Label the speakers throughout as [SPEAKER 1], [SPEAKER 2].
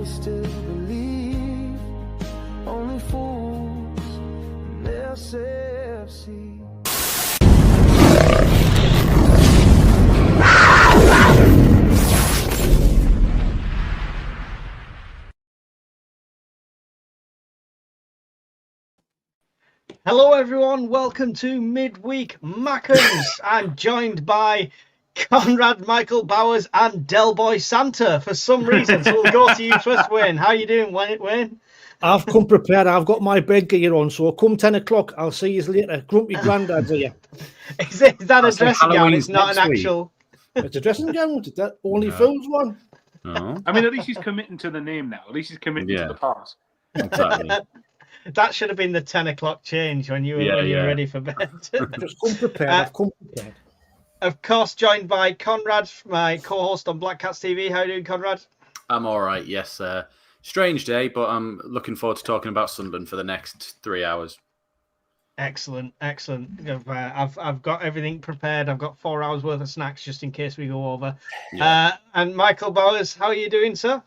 [SPEAKER 1] we still believe. Only fools in SAFC.
[SPEAKER 2] Hello everyone, welcome to Midweek Mackems. I'm joined by Conrad, Michael Bowers and Del Boy Santa for some reason. So we'll go to you first, Wayne. How are you doing, Wayne?
[SPEAKER 3] I've come prepared. I've got my bed gear on, so come 10 o'clock, I'll see you later. Grumpy Grandad's here.
[SPEAKER 2] Is that a dressing gown? It's not an actual...
[SPEAKER 3] It's a dressing gown. It's that only Phil's one.
[SPEAKER 4] Oh.
[SPEAKER 5] I mean, at least he's committing to the name now. At least he's committing to the part.
[SPEAKER 4] Exactly.
[SPEAKER 2] That should have been the 10 o'clock change when you were ready for bed.
[SPEAKER 3] Just come prepared. I've come prepared.
[SPEAKER 2] Of course, joined by Conrad, my co-host on Black Cats TV. How are you doing, Conrad?
[SPEAKER 4] I'm all right, yes. Strange day, but I'm looking forward to talking about Sunderland for the next 3 hours.
[SPEAKER 2] Excellent. I've got everything prepared. I've got 4 hours worth of snacks just in case we go over.
[SPEAKER 4] Yeah.
[SPEAKER 2] And Michael Bowers, how are you doing, sir?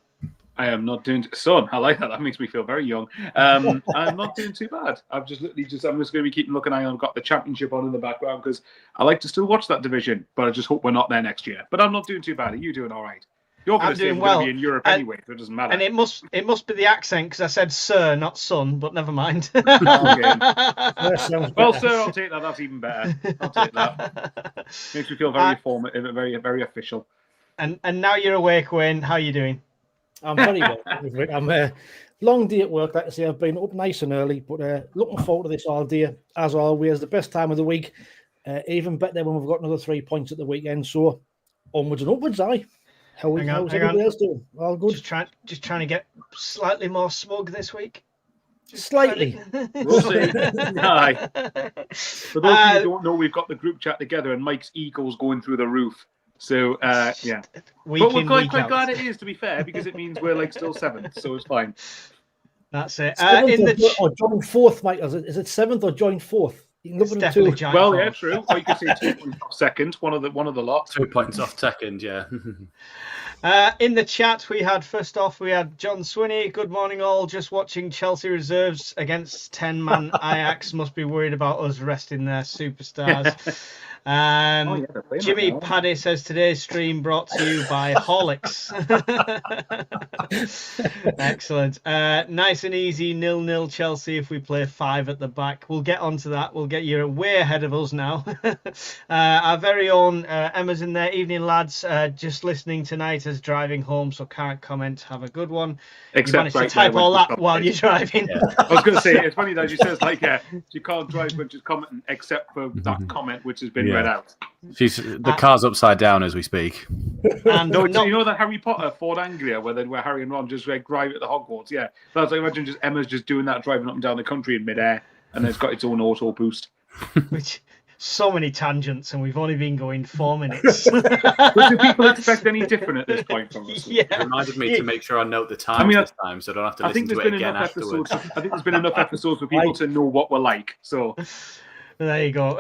[SPEAKER 5] I am not doing... Son, I like that. That makes me feel very young. I'm not doing too bad. I'm just going to be keeping looking. I've got the championship on in the background because I like to still watch that division, but I just hope we're not there next year. But I'm not doing too bad. Are you doing all right? You're going to say we're going to be in Europe anyway, so it doesn't matter.
[SPEAKER 2] And it must be the accent because I said sir, not son, but never mind.
[SPEAKER 5] Well, sir, I'll take that. That's even better. I'll take that. Makes me feel very informative, very, very official.
[SPEAKER 2] And now you're awake, Wayne. How are you doing?
[SPEAKER 3] I'm very well. I'm long day at work, like I say. I've been up nice and early, but looking forward to this all day. As always, the best time of the week. Even better when we've got another 3 points at the weekend. So onwards and upwards, how's everybody else doing? All good?
[SPEAKER 2] Just trying to get slightly more smug this week.
[SPEAKER 3] Just slightly.
[SPEAKER 5] We'll see. Aye. For those of you who don't know, we've got the group chat together, and Mike's ego's going through the roof. So yeah, but we're quite glad it is, to be fair, because it means we're still seventh, so it's fine.
[SPEAKER 2] That's it.
[SPEAKER 3] Or join fourth, Mike. Is it seventh or join fourth? You can look at
[SPEAKER 2] Well,
[SPEAKER 5] yeah, true. Or you could say 2 points off second. One of the lot.
[SPEAKER 4] 2 points off second, yeah.
[SPEAKER 2] In the chat, we had John Swinney. Good morning, all. Just watching Chelsea reserves against 10-man Ajax. Must be worried about us resting their superstars. Jimmy Paddy says today's stream brought to you by Horlicks. Excellent. Nice and easy 0-0 Chelsea if we play 5 at the back. We'll get onto that. We'll get you way ahead of us now. Our very own Emma's in there. Evening, lads. Just listening tonight as driving home, so can't comment. Have a good one.
[SPEAKER 5] Except
[SPEAKER 2] you managed to type all that while you're driving.
[SPEAKER 5] Yeah. I was going to say, it's funny that she says she can't drive when she's commenting, except for that comment which has been read out.
[SPEAKER 4] The car's upside down as we speak.
[SPEAKER 2] And
[SPEAKER 5] you know that Harry Potter Ford Anglia where Harry and Ron just drive at the Hogwarts? Yeah, that's I imagine just Emma's just doing that, driving up and down the country in midair, and then it's got its own auto boost.
[SPEAKER 2] Which so many tangents, and we've only been going 4 minutes.
[SPEAKER 5] But do people expect any different at this point from us?
[SPEAKER 4] Yeah. It reminded me to make sure I note the time this time, so I don't have to listen to it again afterwards.
[SPEAKER 5] I think there's been enough episodes for people to know what we're like. So
[SPEAKER 2] there you go.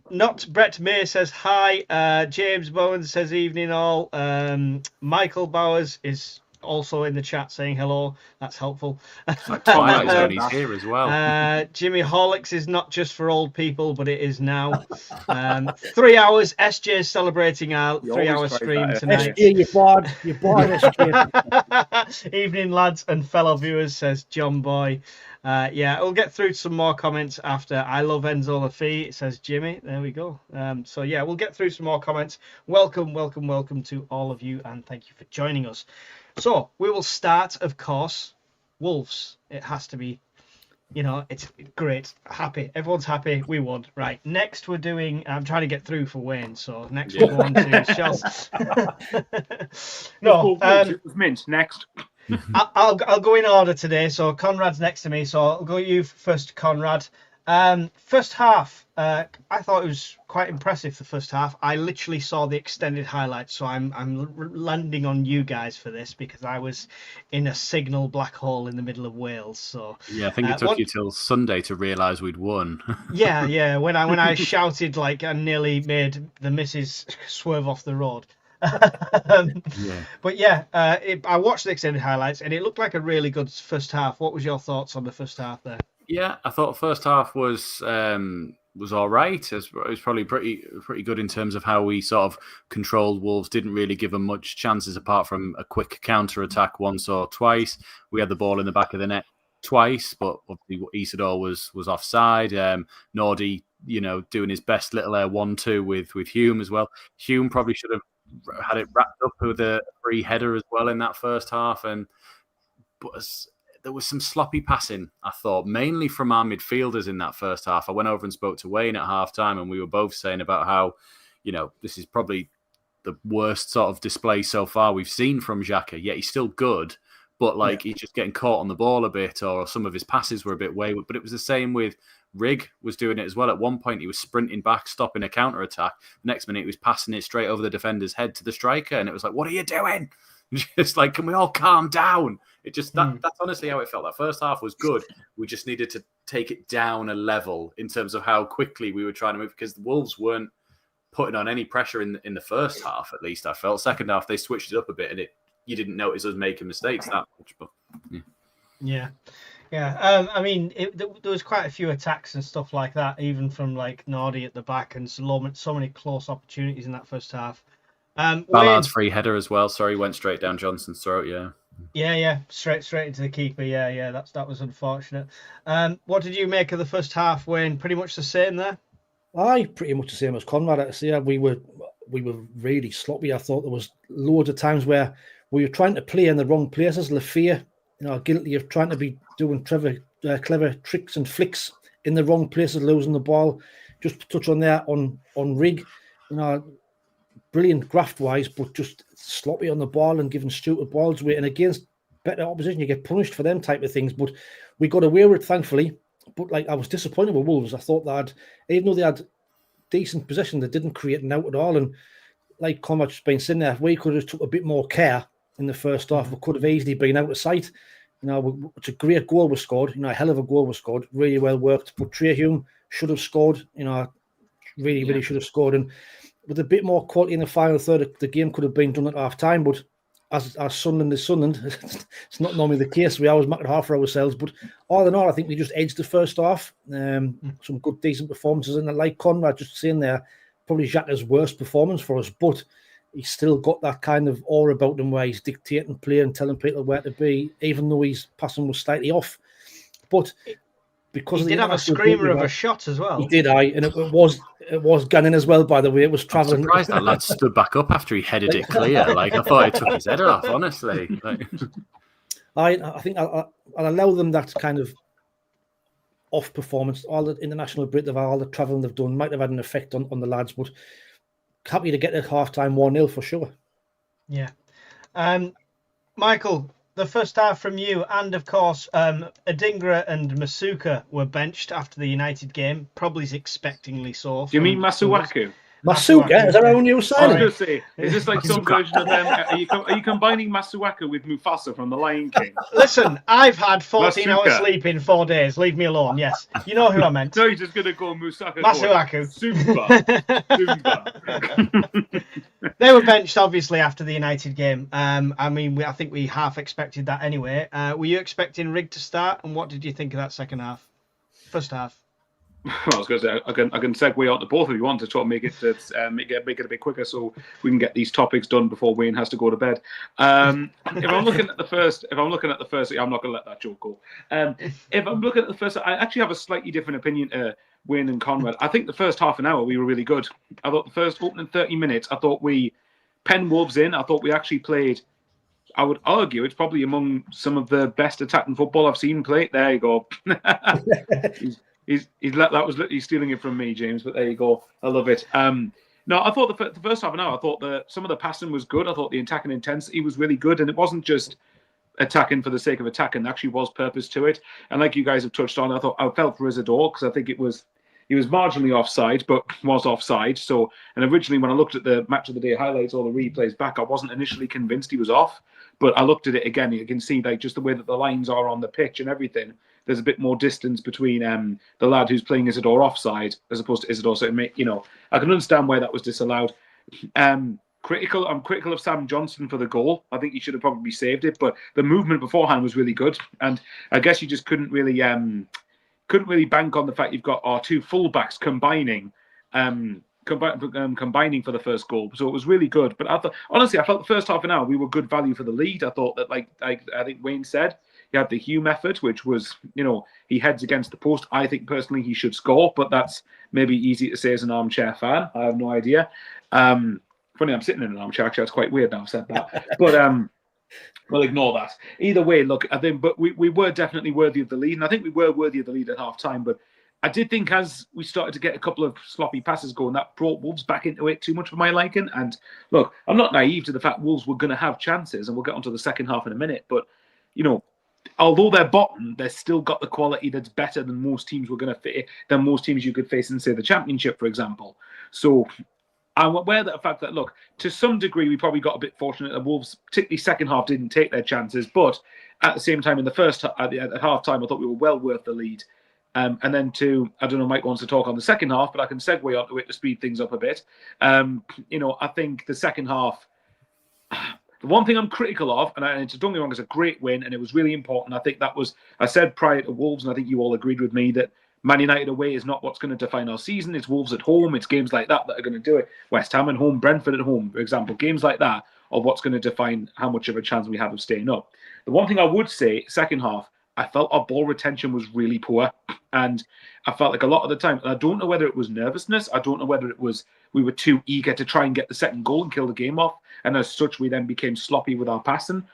[SPEAKER 2] Not Brett May says hi. James Bowen says evening all. Michael Bowers is also in the chat saying hello. That's helpful.
[SPEAKER 4] Twilight Zone, he's here as well.
[SPEAKER 2] Jimmy Horlicks is not just for old people, but it is now. 3 hours. SJ is celebrating our 3 hour stream tonight.
[SPEAKER 3] SJ, you're bored, SJ.
[SPEAKER 2] Evening, lads and fellow viewers, says John Boy. We'll get through some more comments after. I love Enzo Lafee, says Jimmy. There we go. We'll get through some more comments. Welcome to all of you, and thank you for joining us. So we will start, of course, Wolves. It has to be, it's great. Happy. Everyone's happy. We won. Right. Next we're doing, I'm trying to get through for Wayne. So next we're going to Chelsea.
[SPEAKER 5] It was Mint. Next.
[SPEAKER 2] I'll go in order today. So Conrad's next to me. So I'll go you first, Conrad. First half, I thought it was quite impressive. The first half, I literally saw the extended highlights, so I'm landing on you guys for this because I was in a signal black hole in the middle of Wales. So
[SPEAKER 4] yeah, I think it took you till Sunday to realise we'd won. yeah.
[SPEAKER 2] When I shouted I nearly made the missus swerve off the road. But yeah, I watched the extended highlights, and it looked like a really good first half. What was your thoughts on the first half there?
[SPEAKER 4] Yeah, I thought the first half was all right. It was probably pretty good in terms of how we sort of controlled Wolves. Didn't really give them much chances apart from a quick counter attack once or twice. We had the ball in the back of the net twice, but obviously Isidore was offside. Nordi, doing his best little 1-2 with Hume as well. Hume probably should have had it wrapped up with a free header as well in that first half, but there was some sloppy passing, I thought, mainly from our midfielders in that first half. I went over and spoke to Wayne at half-time, and we were both saying about how, this is probably the worst sort of display so far we've seen from Xhaka. Yet he's still good, but he's just getting caught on the ball a bit, or some of his passes were a bit wayward. But it was the same with Rig was doing it as well. At one point, he was sprinting back, stopping a counter-attack. The next minute, he was passing it straight over the defender's head to the striker, and it was like, what are you doing? Just like, can we all calm down? It just that's honestly how it felt. That first half was good. We just needed to take it down a level in terms of how quickly we were trying to move, because the Wolves weren't putting on any pressure in the first half. At least I felt. Second half they switched it up a bit, and you didn't notice us making mistakes that much. But
[SPEAKER 2] yeah. I mean, there was quite a few attacks and stuff like that, even from like Nordi at the back, and so many close opportunities in that first half.
[SPEAKER 4] Ballard's free header as well. Sorry, went straight down Johnson's throat.
[SPEAKER 2] Yeah, straight into the keeper. Yeah, that was unfortunate. What did you make of the first half, Wayne? Pretty much the same there.
[SPEAKER 3] Pretty much the same as Conrad. I see. We were really sloppy. I thought there was loads of times where we were trying to play in the wrong places. Lafia, guilty of trying to be doing clever tricks and flicks in the wrong places, losing the ball. Just to touch on there on Rig, brilliant graft-wise, but just sloppy on the ball and giving stupid balls away. And against better opposition, you get punished for them type of things. But we got away with it, thankfully. But I was disappointed with Wolves. I thought even though they had decent possession, they didn't create an out at all. And like Conrad's been saying there, if we could have took a bit more care in the first half, we could have easily been out of sight. It's a great goal was scored. A hell of a goal was scored. Really well worked. But Trey Hume should have scored. Really should have scored. And with a bit more quality in the final third, the game could have been done at half time. But as Sunderland is Sunderland, it's not normally the case. We always mark it half for ourselves. But all in all, I think we just edged the first half. Some good, decent performances. And like Conrad just saying there, probably Xhaka's worst performance for us. But he's still got that kind of aura about him where he's dictating play and telling people where to be, even though his passing was slightly off. But because
[SPEAKER 2] he did have a screamer of a shot as well.
[SPEAKER 3] He did, and it was gunning as well. By the way, it was travelling.
[SPEAKER 4] I'm surprised that lad stood back up after he headed it clear. I thought he took his head off. Honestly,
[SPEAKER 3] I think I'll allow them that kind of off performance. All the international break they've had, all the travelling they've done might have had an effect on the lads. But happy to get at half time 1-0 for sure.
[SPEAKER 2] Yeah, Michael. The first half from you, and of course, Adingra and Masuka were benched after the United game, probably expectingly so.
[SPEAKER 5] Do you mean Masuaku?
[SPEAKER 3] Masuka? Is that our new signing?
[SPEAKER 5] I was going to say, is this like some version of them? Are you combining Masuaku with Mufasa from The Lion King?
[SPEAKER 2] Listen, I've had 14 hours sleep in 4 days. Leave me alone. Yes, you know who I meant.
[SPEAKER 5] No, you're just going to go Masuaku.
[SPEAKER 2] Simba. They were benched, obviously, after the United game. I think we half expected that anyway. Were you expecting Rig to start? And what did you think of that second half? First half?
[SPEAKER 5] Well, I was going to say I can segue on to both if you want to try and make it a bit quicker so we can get these topics done before Wayne has to go to bed. If I'm looking at the first, I'm not going to let that joke go. If I'm looking at the first, I actually have a slightly different opinion to Wayne and Conrad. I think the first half an hour we were really good. I thought the first opening 30 minutes, I thought we penned Wolves in. I thought we actually played. I would argue it's probably among some of the best attacking football I've seen play. There you go. He's stealing it from me, James. But there you go. I love it. No, I thought the first half an hour. I thought some of the passing was good. I thought the attacking intensity was really good, and it wasn't just attacking for the sake of attacking. There actually was purpose to it. And like you guys have touched on, I felt for Isidore because I think he was marginally offside, but was offside. So, and originally when I looked at the match of the day highlights or the replays back, I wasn't initially convinced he was off. But I looked at it again. You can see like just the way that the lines are on the pitch and everything. There's a bit more distance between the lad who's playing Isidore offside as opposed to Isidore. So I can understand why that was disallowed. critical. I'm critical of Sam Johnson for the goal. I think he should have probably saved it, but the movement beforehand was really good, and I guess you just couldn't really bank on the fact you've got our two fullbacks combining for the first goal. So it was really good. But honestly, I felt the first half an hour we were good value for the lead. I thought that, like I think Wayne said, he had the Hume effort, which was, he heads against the post. I think personally he should score, but that's maybe easy to say as an armchair fan. I have no idea. Funny, I'm sitting in an armchair. Actually, that's quite weird now I've said that. But we'll ignore that. Either way, look, I think, but we were definitely worthy of the lead, and I think we were worthy of the lead at half time. But I did think as we started to get a couple of sloppy passes going, that brought Wolves back into it too much for my liking. And look, I'm not naive to the fact Wolves were going to have chances, and we'll get onto the second half in a minute. But, although they're bottom, they've still got the quality that's better than most teams were going to fit, than most teams you could face in, say, the Championship, for example. So I'm aware of the fact that, look, to some degree, we probably got a bit fortunate that Wolves, particularly second half, didn't take their chances. But at the same time, in the first at half time, I thought we were well worth the lead. And then I don't know, Mike wants to talk on the second half, but I can segue onto it to speed things up a bit. I think the second half, the one thing I'm critical of, and don't get me wrong, it's a great win, and it was really important. I think I said prior to Wolves, and I think you all agreed with me, that Man United away is not what's going to define our season. It's Wolves at home. It's games like that are going to do it. West Ham at home, Brentford at home, for example. Games like that are what's going to define how much of a chance we have of staying up. The one thing I would say, second half, I felt our ball retention was really poor. And I felt like a lot of the time, and I don't know whether it was nervousness. I don't know whether it was we were too eager to try and get the second goal and kill the game off. And as such, we then became sloppy with our passing.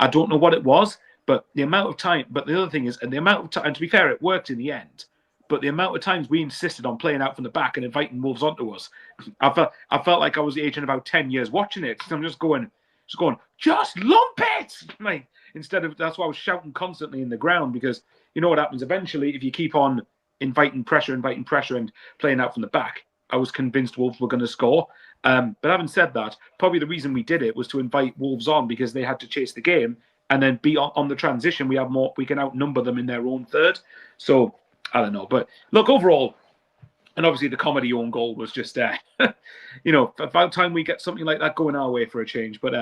[SPEAKER 5] I don't know what it was, but the amount of time. But the other thing is, and the amount of time, and to be fair, it worked in the end. But the amount of times we insisted on playing out from the back and inviting Wolves onto us, I felt like I was aging about 10 years watching it. I'm just going, just lump it! Like, that's why I was shouting constantly in the ground, because you know what happens eventually if you keep on inviting pressure and playing out from the back. I was convinced Wolves were going to score. But having said that, probably the reason we did it was to invite Wolves on, because they had to chase the game, and then be on the transition. We can outnumber them in their own third. So I don't know, but look, overall, and obviously the comedy own goal was just about time we get something like that going our way for a change. But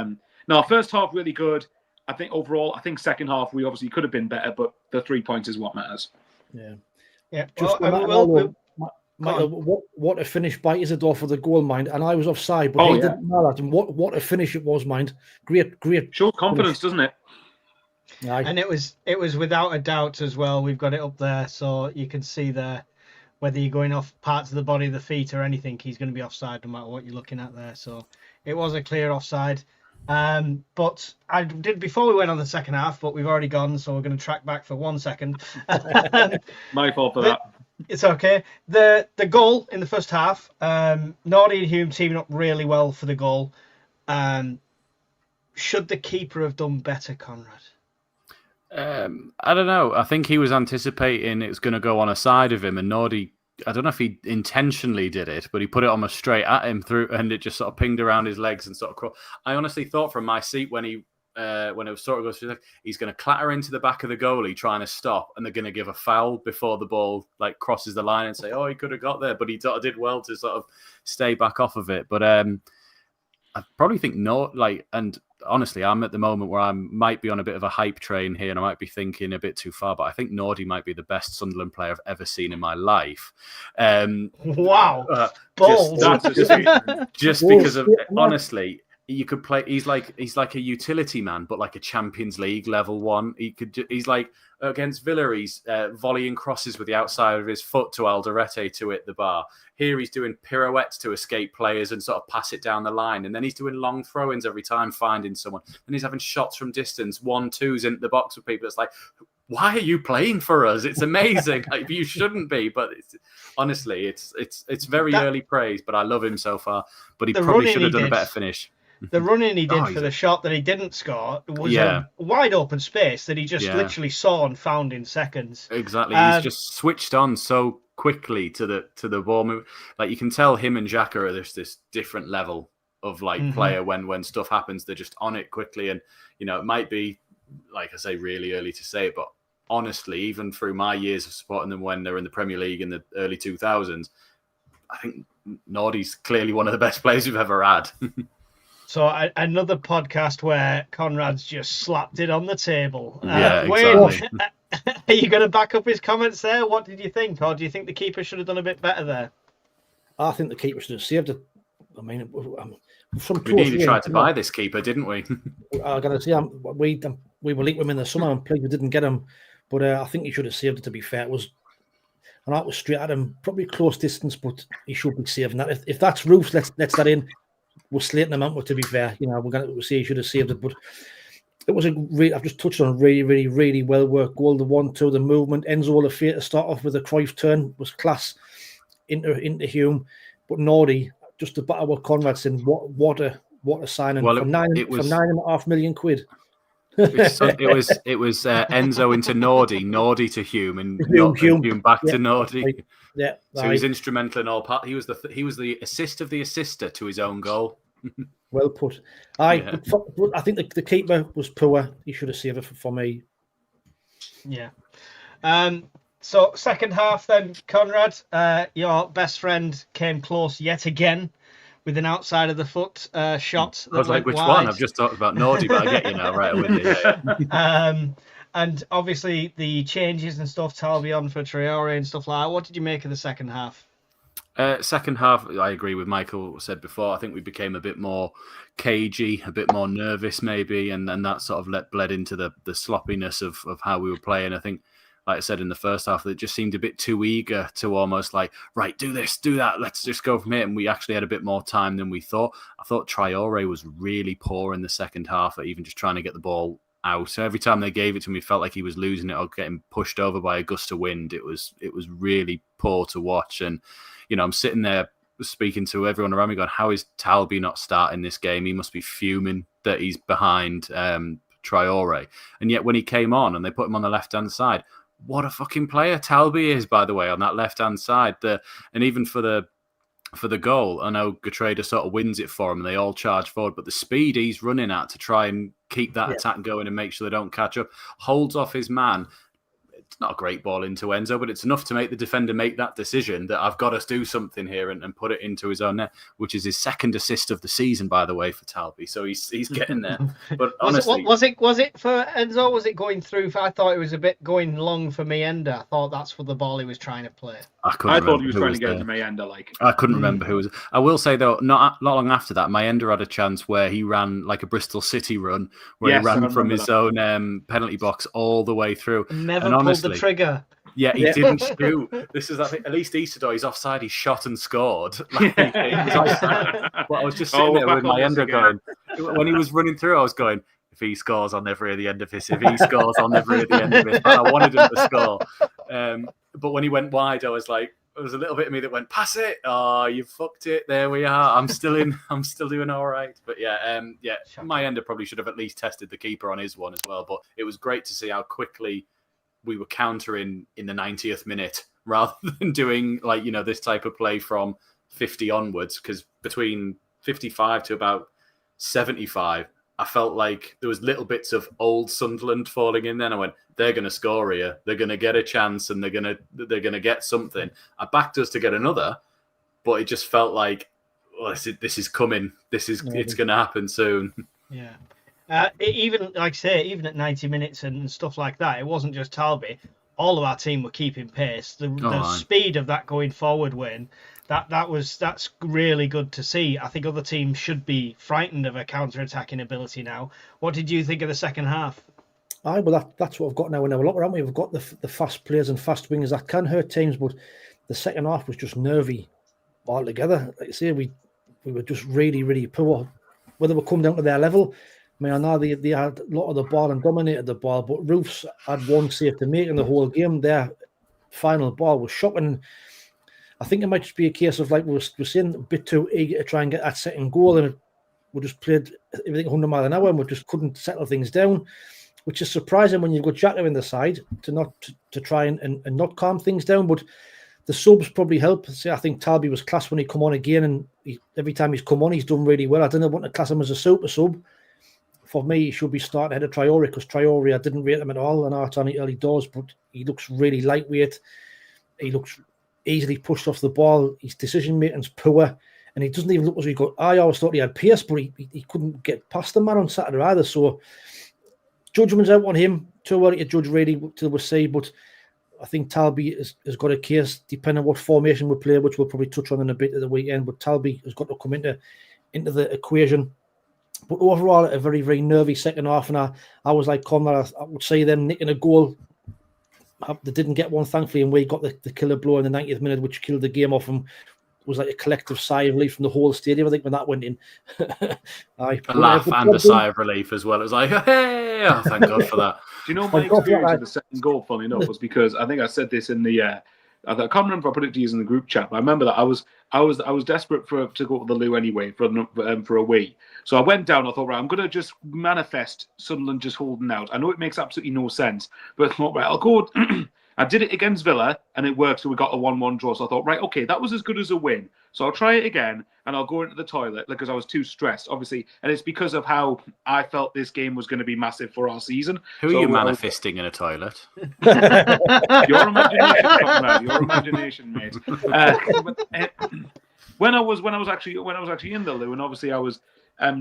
[SPEAKER 5] no, first half really good. I think overall, second half we obviously could have been better, but the 3 points is what matters.
[SPEAKER 3] Yeah. Just what a finish by Isidore for the goal, mind. And I was offside, but he didn't know that. And what a finish it was, mind. Great.
[SPEAKER 5] Shows confidence, doesn't it?
[SPEAKER 3] Yeah.
[SPEAKER 2] And it was without a doubt as well. We've got it up there, so you can see there whether you're going off parts of the body, the feet, or anything, he's going to be offside no matter what you're looking at there. So it was a clear offside. But I did before we went on the second half, but we've already gone, so we're going to track back for 1 second.
[SPEAKER 5] My fault for that.
[SPEAKER 2] It's okay. The goal in the first half, Nordi and Hume teaming up really well for the goal. Should the keeper have done better, Conrad?
[SPEAKER 4] I don't know. I think he was anticipating it was going to go on a side of him, and Nordi, I don't know if he intentionally did it, but he put it almost straight at him through, and it just sort of pinged around his legs and sort of. I honestly thought from my seat when it was sort of goes through, he's going to clatter into the back of the goalie trying to stop, and they're going to give a foul before the ball crosses the line and say, "Oh, he could have got there," but he sort of did well to sort of stay back off of it. But I probably think and honestly, I'm at the moment where I might be on a bit of a hype train here, and I might be thinking a bit too far, but I think Nordi might be the best Sunderland player I've ever seen in my life.
[SPEAKER 2] Wow, bold!
[SPEAKER 4] Just because of honestly, you could play. He's like a utility man, but like a Champions League level one. He's like against Villa. He's volleying crosses with the outside of his foot to Alderete to hit the bar. Here he's doing pirouettes to escape players and sort of pass it down the line. And then he's doing long throw-ins every time, finding someone. And he's having shots from distance, 1-2s into the box with people. It's like, why are you playing for us? It's amazing. You shouldn't be, but honestly, it's very early praise. But I love him so far. But he probably should have done a better finish.
[SPEAKER 2] The running he did for the shot that he didn't score was a wide open space that he just literally saw and found in seconds.
[SPEAKER 4] Exactly. He's just switched on so quickly to the ball move. Like you can tell him and Xhaka are this different level of player when stuff happens. They're just on it quickly. And, it might be, like I say, really early to say it, but honestly, even through my years of supporting them when they're in the Premier League in the early 2000s, I think Nordi's clearly one of the best players we've ever had.
[SPEAKER 2] So another podcast where Conrad's just slapped it on the table.
[SPEAKER 4] Yeah,
[SPEAKER 2] Wayne,
[SPEAKER 4] exactly.
[SPEAKER 2] are you going to back up his comments there? What did you think? Or do you think the keeper should have done a bit better there?
[SPEAKER 3] I think the keeper should have saved it. I mean, from
[SPEAKER 4] We nearly tried to buy this keeper, didn't we?
[SPEAKER 3] I got to say, we were linked with him in the summer and we didn't get him. But I think he should have saved it, to be fair. And that was straight at him, probably close distance, but he should be saving that. If that's Roofs, let's that in. We're slating him out, to be fair. You know, we're going to say he should have saved it. But it was I've just touched on a really, really, really well worked goal. The 1-2, the movement. Enzo Olafia to start off with a Cruyff turn was class into Hume. But Nordi, just to batter what Conrad said, what a signing.
[SPEAKER 4] Well,
[SPEAKER 3] from £9.5 million.
[SPEAKER 4] It was Enzo into Nordi to Hume, and Hume back to Nordi.
[SPEAKER 3] Right. Yeah,
[SPEAKER 4] so he's instrumental in all part. He was the assist of the assister to his own goal.
[SPEAKER 3] Well put. But I think the keeper was poor. He should have saved it for me.
[SPEAKER 2] Yeah. So second half then, Conrad, your best friend came close yet again with an outside of the foot shot.
[SPEAKER 4] I was like, which one? I've just talked about Nordi, but I get you now, right? With you.
[SPEAKER 2] And obviously the changes and stuff, Talby on for Traore and stuff like that. What did you make of the second half?
[SPEAKER 4] Second half, I agree with Michael said before. I think we became a bit more cagey, a bit more nervous maybe, and that sort of bled into the sloppiness of how we were playing. I think, like I said in the first half, it just seemed a bit too eager to almost like, right, do this, do that, let's just go from here. And we actually had a bit more time than we thought. I thought Traore was really poor in the second half at even just trying to get the ball out. So every time they gave it to him, he felt like he was losing it or getting pushed over by a gust of wind. It was really poor to watch. And, you know, I'm sitting there speaking to everyone around me going, how is Talby not starting this game? He must be fuming that he's behind Traore. And yet when he came on and they put him on the left-hand side, what a fucking player Talby is, by the way, on that left-hand side. And even for the goal, I know Gertrude sort of wins it for him and they all charge forward, but the speed he's running at to try and keep that attack going and make sure they don't catch up, holds off his man. It's not a great ball into Enzo, but it's enough to make the defender make that decision that I've got to do something here and put it into his own net, which is his second assist of the season, by the way, for Talby. So he's getting there. But honestly,
[SPEAKER 2] was it for Enzo? Was it going through? I thought it was a bit going long for Mayenda. I thought that's for the ball he was trying to play.
[SPEAKER 5] I thought he was trying to get into Mayenda. I
[SPEAKER 4] couldn't remember who was. I will say though, not long after that, Mayenda had a chance where he ran like a Bristol City run, where he ran from his own penalty box all the way through.
[SPEAKER 2] Never pulled the trigger.
[SPEAKER 4] Yeah, he didn't shoot. This is, I think, at least Easterdoy, he's offside. He shot and scored. Like, he was offside. But I was just sitting there with Mayenda going. When he was running through, I was going, if he scores, I'll never hear the end of this. If he scores, I'll never hear the end of this. But I wanted him to score. But when he went wide, I was like, there was a little bit of me that went, pass it. Oh, you fucked it. There we are. I'm still doing all right. But Mayenda probably should have at least tested the keeper on his one as well. But it was great to see how quickly we were countering in the 90th minute rather than doing this type of play from 50 onwards. Because between 55 to about 75, I felt like there was little bits of old Sunderland falling in there. And I went, they're going to score here. They're going to get a chance and they're going to get something. I backed us to get another, but it just felt like, this is coming. It's going to happen soon.
[SPEAKER 2] Yeah. Even like I say, even at 90 minutes and stuff like that, it wasn't just Talby. All of our team were keeping pace. The speed of that going forward, Wayne, that's really good to see. I think other teams should be frightened of a counter-attacking ability now. What did you think of the second half?
[SPEAKER 3] That's what we've got now in our locker, haven't we? We've got the fast players and fast wingers that can hurt teams, but the second half was just nervy altogether. Like I say, we were just really, really poor. Whether we come down to their level, I mean, I know they had a lot of the ball and dominated the ball, but Roofs had one save to make in the whole game. Their final ball was shocking. I think it might just be a case of, like we were saying, a bit too eager to try and get that second goal, and we just played everything 100 miles an hour, and we just couldn't settle things down, which is surprising when you've got Jacko in the side to try and not calm things down. But the subs probably help. See, I think Talby was class when he come on again, and every time he's come on, he's done really well. I don't want to class him as a super sub. For me, he should be starting ahead of Traore, because Traore, I didn't rate him at all. I know it's only early doors, but he looks really lightweight. He looks easily pushed off the ball. His decision making's poor, and he doesn't even look as he got. I always thought he had pace, but he couldn't get past the man on Saturday either. So judgment's out on him. Too early to judge really till we see, but I think Talby has got a case, depending on what formation we play, which we'll probably touch on in a bit at the weekend. But Talby has got to come into the equation. But overall, a very, very nervy second half. And I was like Conrad, I would say them nicking a goal. They didn't get one, thankfully, and we got the killer blow in the 90th minute, which killed the game off. And it was like a collective sigh of relief from the whole stadium, I think, when that went in.
[SPEAKER 4] A laugh and a sigh of relief as well. It was like, hey, oh, thank God for that.
[SPEAKER 5] Do you know my experience of the second goal, funny enough, was because I think I said this in the I can't remember if I put it to you in the group chat, but I remember that I was desperate to go to the loo anyway for a wee. So I went down. I thought, right, I'm going to just manifest Sunderland just holding out. I know it makes absolutely no sense, but I thought, right, I'll go. I did it against Villa and it worked, so we got a 1-1 draw. So I thought, right, okay, that was as good as a win. So I'll try it again and I'll go into the toilet because I was too stressed, obviously. And it's because of how I felt this game was going to be massive for our season.
[SPEAKER 4] Who are you manifesting in a toilet?
[SPEAKER 5] Your imagination, Conrad, your imagination, mate. When I was actually in the loo, and obviously I was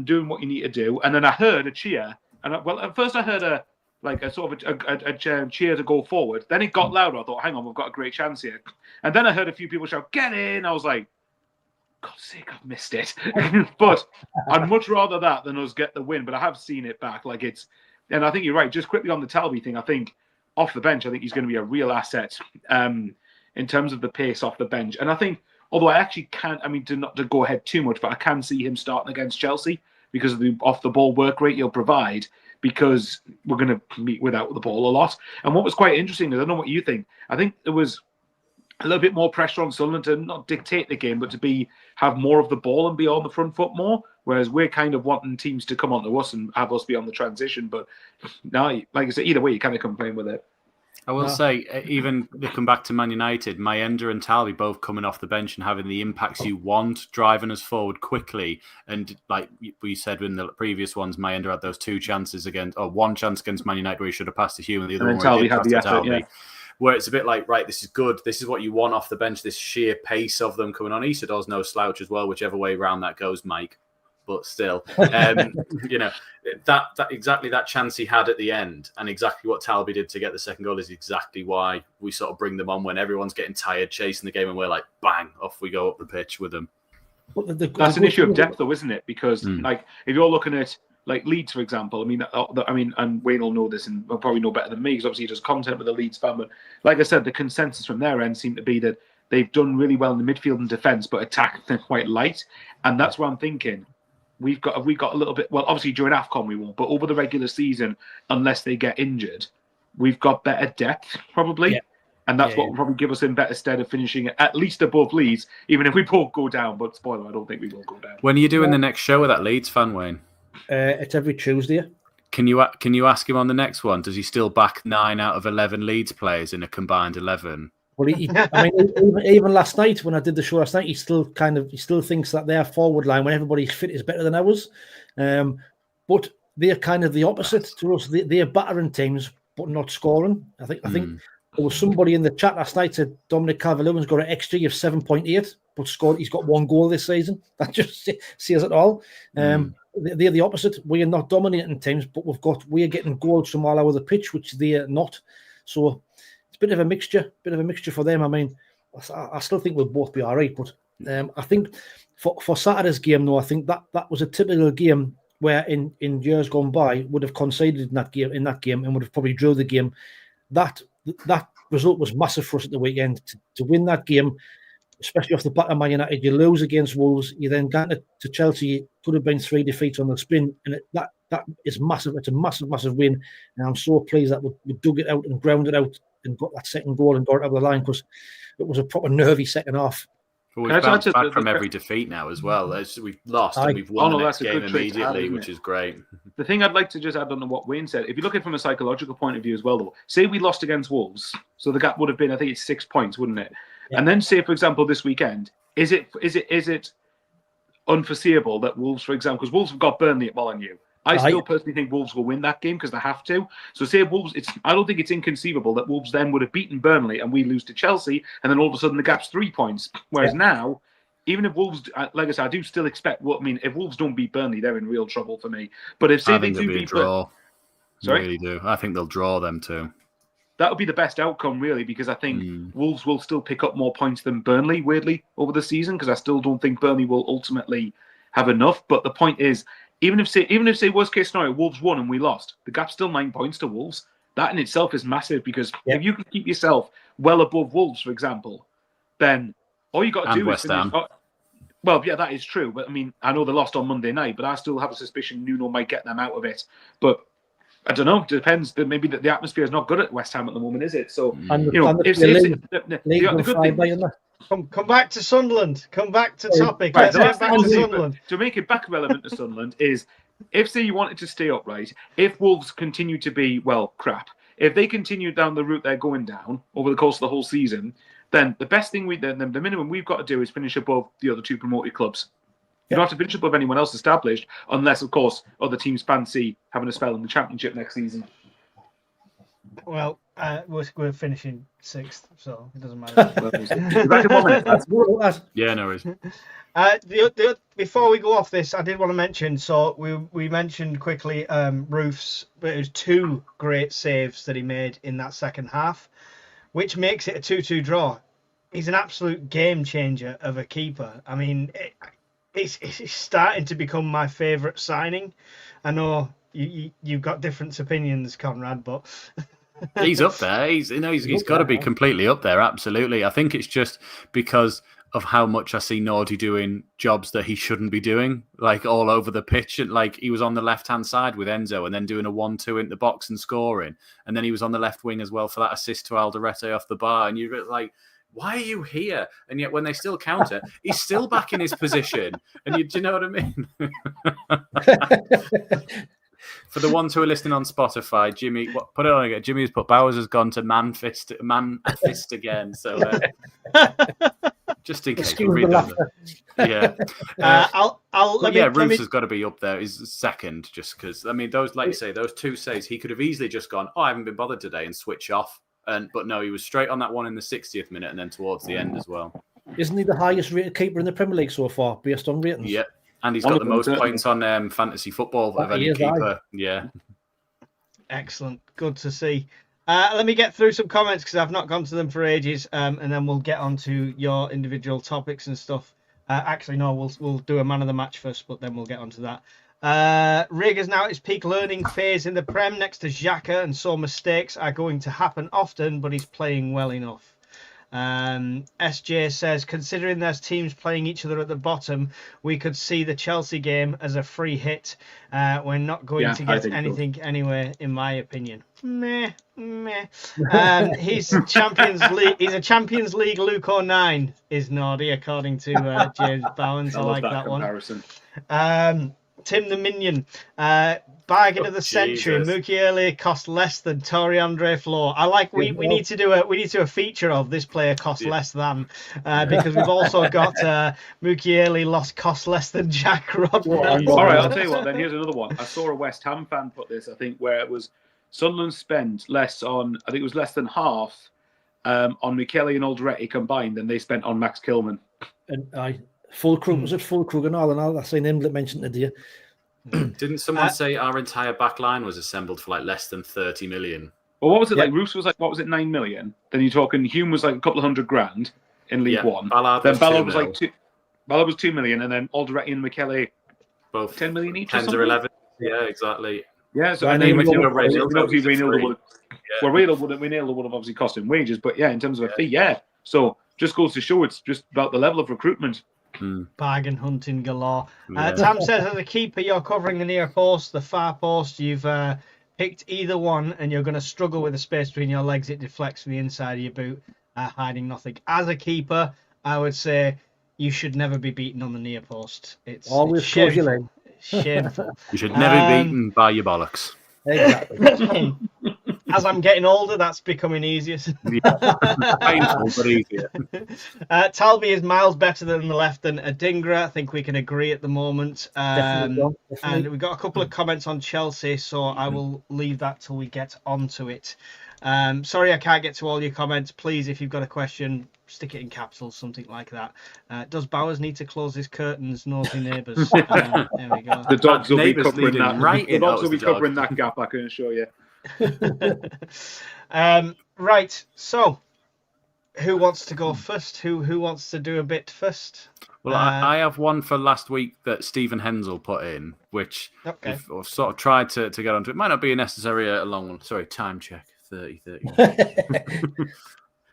[SPEAKER 5] doing what you need to do, and then I heard a cheer, and at first I heard a sort of a cheer to go forward. Then it got louder. I thought, hang on, we've got a great chance here. And then I heard a few people shout, "Get in!" I was like, God's sake, I've missed it. But I'd much rather that than us get the win. But I have seen it back. And I think you're right. Just quickly on the Talby thing, I think off the bench, I think he's going to be a real asset in terms of the pace off the bench. And I think, although I actually can't, not to go ahead too much, but I can see him starting against Chelsea because of the off the ball work rate he'll provide. Because we're going to meet without the ball a lot. And what was quite interesting is, I don't know what you think, I think there was a little bit more pressure on Sunderland to not dictate the game, but to have more of the ball and be on the front foot more. Whereas we're kind of wanting teams to come onto us and have us be on the transition. But now, like I said, either way, you kind of complain with it.
[SPEAKER 4] I will say, even looking back to Man United, Mayenda and Talby both coming off the bench and having the impacts you want, driving us forward quickly. And like we said in the previous ones, Mayenda had those one chance against Man United where he should have passed to Hume, and the other one where he had the effort, yeah. Where it's a bit like, right, this is good. This is what you want off the bench, this sheer pace of them coming on. Isidor's no slouch as well, whichever way around that goes, Mike. But still, that exactly that chance he had at the end and exactly what Talby did to get the second goal is exactly why we sort of bring them on when everyone's getting tired chasing the game and we're like, bang, off we go up the pitch with them.
[SPEAKER 5] That's an issue of depth, though, isn't it? Because if you're looking at like Leeds, for example, and Wayne will know this and will probably know better than me because obviously he does content with the Leeds fan. But like I said, the consensus from their end seemed to be that they've done really well in the midfield and defence, but attack they're quite light, and that's what I'm thinking. We've got a little bit. Well, obviously during AFCON we won't, but over the regular season, unless they get injured, we've got better depth probably, and that's what will probably give us in better stead of finishing at least above Leeds, even if we both go down. But spoiler, I don't think we will go down.
[SPEAKER 4] When are you doing the next show with that Leeds fan, Wayne?
[SPEAKER 3] It's every Tuesday.
[SPEAKER 4] Can you ask him on the next one? Does he still back 9 out of 11 Leeds players in a combined 11?
[SPEAKER 3] Well, even last night when I did the show last night, he still thinks that their forward line, when everybody's fit, is better than ours. But they're kind of the opposite to us. They're battering teams, but not scoring. I think there was somebody in the chat last night said Dominic Calvert-Lewin's got an XG of 7.8, but scored. He's got 1 goal this season. That just says it all. They're the opposite. We are not dominating teams, but we are getting goals from all over the pitch, which they are not. So it's a bit of a mixture for them. I mean, I still think we'll both be all right, but I think for Saturday's game, though, I think that was a typical game where in years gone by would have conceded in that game and would have probably drew the game. That result was massive for us at the weekend to win that game, especially off the back of Man United. You lose against Wolves, you then got to Chelsea. It could have been 3 defeats on the spin, and that is massive. It's a massive win, and I'm so pleased that we dug it out and ground it out and got that second goal and got it over the line because it was a proper nervy second half.
[SPEAKER 4] Well, we've bounced back from every defeat now as well. We've lost and we've won the next game immediately, which is great.
[SPEAKER 5] The thing I'd like to just add on to what Wayne said, if you look at it from a psychological point of view as well, though, say we lost against Wolves, so the gap would have been, I think it's 6 points, wouldn't it? Yeah. And then say, for example, this weekend, is it unforeseeable that Wolves, for example, because Wolves have got Burnley at Molineux. I still personally think Wolves will win that game because they have to. So say Wolves, I don't think it's inconceivable that Wolves then would have beaten Burnley and we lose to Chelsea and then all of a sudden the gap's 3 points. Whereas now, even if Wolves, like I said, I do still expect. If Wolves don't beat Burnley, they're in real trouble for me. But if
[SPEAKER 4] I
[SPEAKER 5] they
[SPEAKER 4] think
[SPEAKER 5] do
[SPEAKER 4] it'll be a
[SPEAKER 5] beat
[SPEAKER 4] draw.
[SPEAKER 5] Sorry?
[SPEAKER 4] I really do. I think they'll draw them too.
[SPEAKER 5] That would be the best outcome, really, because I think Wolves will still pick up more points than Burnley, weirdly, over the season, because I still don't think Burnley will ultimately have enough. But the point is, even if say worst case scenario, Wolves won and we lost, the gap's still 9 points to Wolves. That in itself is massive, because if you can keep yourself well above Wolves, for example, then all you got to do
[SPEAKER 4] West
[SPEAKER 5] is finish.
[SPEAKER 4] Ham.
[SPEAKER 5] Well, yeah, that is true. But I know they lost on Monday night, but I still have a suspicion Nuno might get them out of it. But I don't know. It depends. Maybe the atmosphere is not good at West Ham at the moment, is it? So come
[SPEAKER 2] back to Sunderland. Come back to topic.
[SPEAKER 5] Right,
[SPEAKER 2] Let's get back to Sunderland.
[SPEAKER 5] To make it back relevant to Sunderland is, if say you wanted to stay upright, if Wolves continue to be crap, if they continue down the route they're going down over the course of the whole season, then the best thing the minimum we've got to do is finish above the other two promoted clubs. You don't have to finish above anyone else established, unless, of course, other teams fancy having a spell in the Championship next season.
[SPEAKER 2] Well, we're finishing 6th, so it doesn't matter.
[SPEAKER 4] Yeah, no worries.
[SPEAKER 2] Before we go off this, I did want to mention, so we mentioned quickly Roof's, but it was 2 great saves that he made in that second half, which makes it a 2-2 draw. He's an absolute game changer of a keeper. I mean, it's starting to become my favourite signing. I know you've got different opinions, Conrad, but
[SPEAKER 4] he's up there. He's got to be completely up there. Absolutely. I think it's just because of how much I see Nordi doing jobs that he shouldn't be doing, like all over the pitch. And like he was on the left-hand side with Enzo and then doing a 1-2 in the box and scoring. And then he was on the left wing as well for that assist to Alderete off the bar. And you're like, why are you here? And yet when they still counter, he's still back in his position. And do you know what I mean? For the ones who are listening on Spotify, Jimmy, put it on again. Jimmy's put Bowers has gone to man fist again. So just in case. Yeah. Roofs has got to be up there. He's second, just because. I mean, those, like you say, those 2 saves, he could have easily just gone, I haven't been bothered today, and switch off. But no, he was straight on that one in the 60th minute and then towards the end as well.
[SPEAKER 3] Isn't he the highest rated keeper in the Premier League so far, based on ratings?
[SPEAKER 4] Yeah, and he's got the most points on fantasy football of any keeper. Yeah.
[SPEAKER 2] Excellent. Good to see. Let me get through some comments because I've not gone to them for ages, and then we'll get on to your individual topics and stuff. Actually, no, we'll do a man of the match first, but then we'll get on to that. Rieger's now at his peak learning phase in the Prem next to Xhaka, and so mistakes are going to happen often, but he's playing well enough. SJ says, considering there's teams playing each other at the bottom, we could see the Chelsea game as a free hit. We're not going to get anything anywhere, in my opinion. Meh. He's Champions League. He's a Champions League Luke 09, is Nordi, according to James Bowens. I like that comparison. One. Tim the Minion, bargain of the century. Mukiele cost less than Tori Andre Flo. I like. We need to do a feature of this player cost less than, because we've also got Mukiele cost less than Jack Rodman.
[SPEAKER 5] All right, I'll tell you what. Then here's another one. I saw a West Ham fan put this. I think where it was Sunderland spent less on. I think it was less than half on Mukiele and Alderete combined than they spent on Max Kilman.
[SPEAKER 3] And Fulkrug, was it Fulkrug and all? That's the name that mentioned today.
[SPEAKER 4] Didn't someone say our entire back line was assembled for like less than 30 million?
[SPEAKER 5] Well, what was it like? Roos was like, what was it, 9 million? Then you're talking Hume was like a couple of $100,000 in League One. Then Ballard was like Ballard was 2 million, and then Alderete and Michele both 10 million each.
[SPEAKER 4] 10 or 11. Yeah, exactly.
[SPEAKER 5] Yeah, so Reynolds would have obviously cost him wages, but in terms of a fee, So just goes to show it's just about the level of recruitment.
[SPEAKER 2] Bargain hunting galore. Tam says, as a keeper, you're covering the near post, the far post. You've picked either one, and you're going to struggle with the space between your legs. It deflects from the inside of your boot, hiding nothing. As a keeper, I would say you should never be beaten on the near post. It's
[SPEAKER 3] always
[SPEAKER 2] shameful. Shameful.
[SPEAKER 4] You should never be beaten by your bollocks.
[SPEAKER 3] Exactly.
[SPEAKER 2] As I'm getting older, that's becoming easier.
[SPEAKER 4] Painful, but easier.
[SPEAKER 2] Talby is miles better than the left than Adingra. I think we can agree at the moment.
[SPEAKER 3] Definitely.
[SPEAKER 2] And we've got a couple of comments on Chelsea, so I will leave that till we get onto it. Sorry I can't get to all your comments. Please, if you've got a question, stick it in capsules, something like that. Does Bowers need to close his curtains, nosy neighbours? There we go.
[SPEAKER 5] The dogs will be
[SPEAKER 4] Neighbours
[SPEAKER 5] covering
[SPEAKER 4] leading
[SPEAKER 5] that.
[SPEAKER 4] right
[SPEAKER 5] The
[SPEAKER 4] in.
[SPEAKER 5] dogs
[SPEAKER 4] That was
[SPEAKER 5] will be
[SPEAKER 4] the dog.
[SPEAKER 5] covering that gap, I can assure you.
[SPEAKER 2] Right, so who wants to go first? Who wants to do a bit first?
[SPEAKER 4] Well, I have one for last week that Stephen Hensel put in, which I've sort of tried to get onto. It might not be necessarily a long one. Sorry, time check, 30.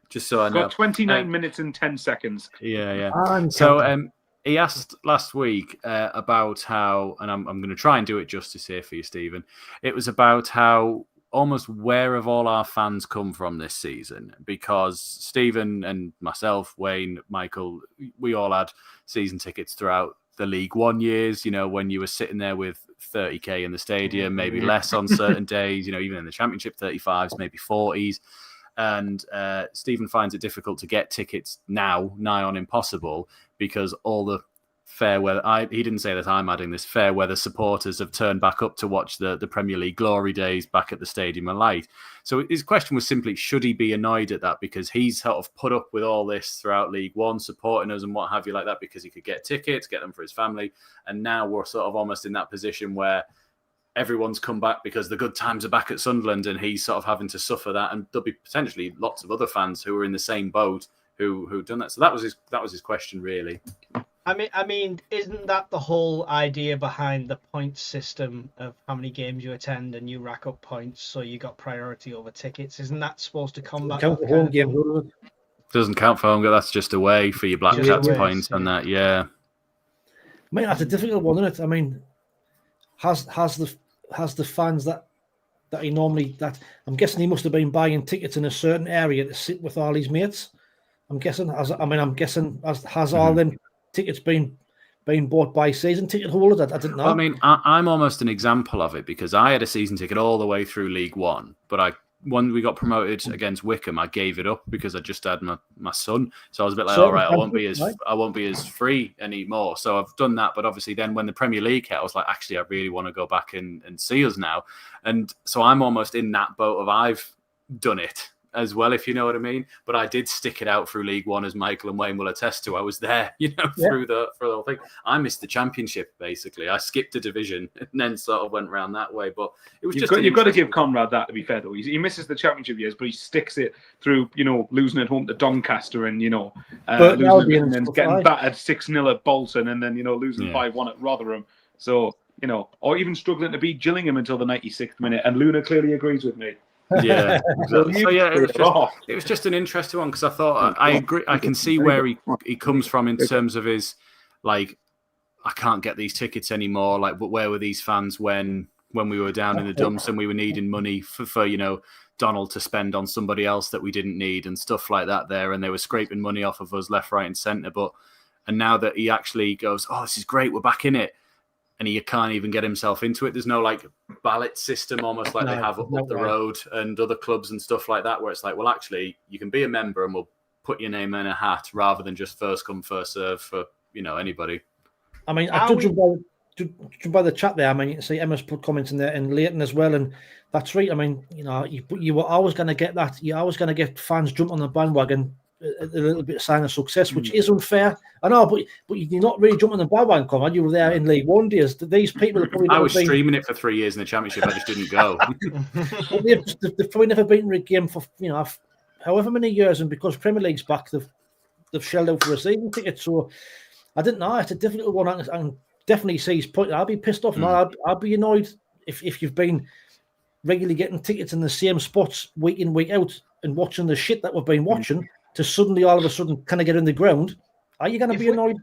[SPEAKER 4] Just so I know.
[SPEAKER 5] Got 29 minutes and 10 seconds.
[SPEAKER 4] Yeah. So he asked last week about how, and I'm going to try and do it justice here for you, Stephen. It was about how almost where have all our fans come from this season? Because Stephen and myself, Wayne, Michael, we all had season tickets throughout the League One years, when you were sitting there with 30k in the stadium, maybe less on certain days, even in the Championship, 35s, maybe 40s. And Stephen finds it difficult to get tickets now, nigh on impossible, because all the fair weather, he didn't say that I'm adding this, fair weather supporters have turned back up to watch the Premier League glory days back at the Stadium of Light. So his question was simply, should he be annoyed at that? Because he's sort of put up with all this throughout League One, supporting us and what have you like that, because he could get tickets, get them for his family. And now we're sort of almost in that position where everyone's come back because the good times are back at Sunderland, and he's sort of having to suffer that. And there'll be potentially lots of other fans who are in the same boat who've done that. So that was his question, really.
[SPEAKER 2] I mean, isn't that the whole idea behind the points system of how many games you attend and you rack up points, so you got priority over tickets? Isn't that supposed to combat that
[SPEAKER 3] home game?
[SPEAKER 4] Doesn't count for home game. That's just away for your Black Cats points and that. Yeah.
[SPEAKER 3] I mean, that's a difficult one, isn't it? I mean, has the fans that he normally I'm guessing he must have been buying tickets in a certain area to sit with all his mates. I'm guessing has all them tickets been bought by season ticket holders? I didn't know.
[SPEAKER 4] Well, I mean, I'm almost an example of it, because I had a season ticket all the way through League One, but when we got promoted against Wickham, I gave it up because I just had my son. So I was a bit like, all right, I won't be as free anymore. So I've done that. But obviously then when the Premier League hit, I was like, actually, I really want to go back and see us now. And so I'm almost in that boat of I've done it as well, if you know what I mean. But I did stick it out through League One, as Michael and Wayne will attest to. I was there, through the whole thing. I missed the Championship, basically. I skipped a division and then sort of went around that way. But it was
[SPEAKER 5] you've got to give Conrad that, to be fair, though. He misses the Championship years, but he sticks it through, losing at home to Doncaster and, losing and then getting battered 6-0 at Bolton and then, losing 5-1 at Rotherham. So, or even struggling to beat Gillingham until the 96th minute. And Luna clearly agrees with me.
[SPEAKER 4] Yeah. So it was just an interesting one, because I thought I agree. I can see where he comes from in terms of his, like, I can't get these tickets anymore. Like, but where were these fans when we were down in the dumps and we were needing money for Donald to spend on somebody else that we didn't need and stuff like that there, and they were scraping money off of us left, right, and centre. And now that he actually goes, oh, this is great, we're back in it. And he can't even get himself into it. There's no like ballot system, almost like they have up the road and other clubs and stuff like that, where it's like, well, actually, you can be a member and we'll put your name in a hat rather than just first come, first serve for anybody.
[SPEAKER 3] I mean, judging by the chat there, I mean, you can see Emma's put comments in there and Leighton as well, and that's right. I mean, you were always going to get that. You're always going to get fans jump on the bandwagon a little bit of sign of success, which is unfair. I know, but you're not really jumping on the bandwagon, Conrad. You were there in League One days. These people have probably
[SPEAKER 4] I was streaming it for 3 years in the Championship. I just didn't go.
[SPEAKER 3] They've probably never beaten a game for however many years, and because Premier League's back, they've shelled out for a season ticket. So I didn't know. It's a difficult one. I can definitely see his point. I'll be pissed off. I'd be annoyed if you've been regularly getting tickets in the same spots week in, week out and watching the shit that we've been watching, to suddenly all of a sudden kind of get in the ground. Are you going to be annoyed?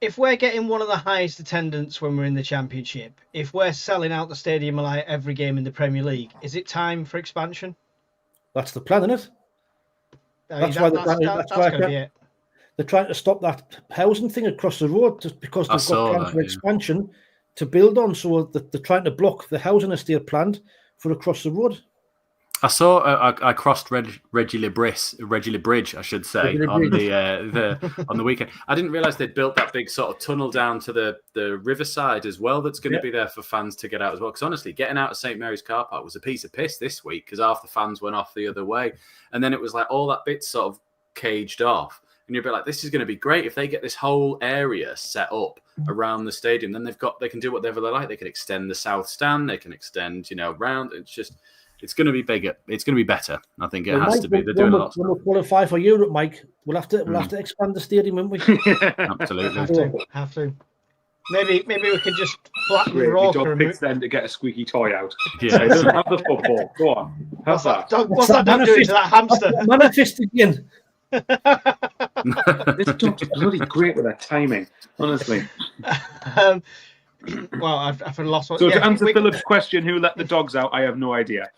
[SPEAKER 2] If we're getting one of the highest attendance when we're in the Championship, if we're selling out the Stadium of Light every game in the Premier League, is it time for expansion?
[SPEAKER 3] That's the plan, isn't it? That's why they're trying to stop that housing thing across the road, just because they've got plans for expansion to build on. So they're trying to block the housing estate planned for across the road.
[SPEAKER 4] I saw. I crossed Regular Bridge, I should say, on the weekend. I didn't realise they'd built that big sort of tunnel down to the riverside as well. That's going to be there for fans to get out as well. Because honestly, getting out of St Mary's car park was a piece of piss this week, because half the fans went off the other way, and then it was like all that bit sort of caged off. and you're a bit like, this is going to be great if they get this whole area set up around the stadium. Then they can do whatever they like. They can extend the south stand. They can extend, round. It's going to be bigger. It's going to be better. I think it has to be. They're doing a lot.
[SPEAKER 3] When we qualify for Europe, Mike, we'll have to expand the stadium, won't we?
[SPEAKER 4] Absolutely.
[SPEAKER 2] Have to. Maybe we can just flatten the
[SPEAKER 5] Great,
[SPEAKER 2] rope.
[SPEAKER 5] dog picks then to get a squeaky toy out.
[SPEAKER 4] Yeah.
[SPEAKER 5] He doesn't have the football. Go on. How's that?
[SPEAKER 2] What's that dog doing to that hamster?
[SPEAKER 3] Manifest again.
[SPEAKER 5] This dog's bloody great with that timing, honestly.
[SPEAKER 2] Well, I've lost one.
[SPEAKER 5] So to answer Philip's question, who let the dogs out? I have no idea.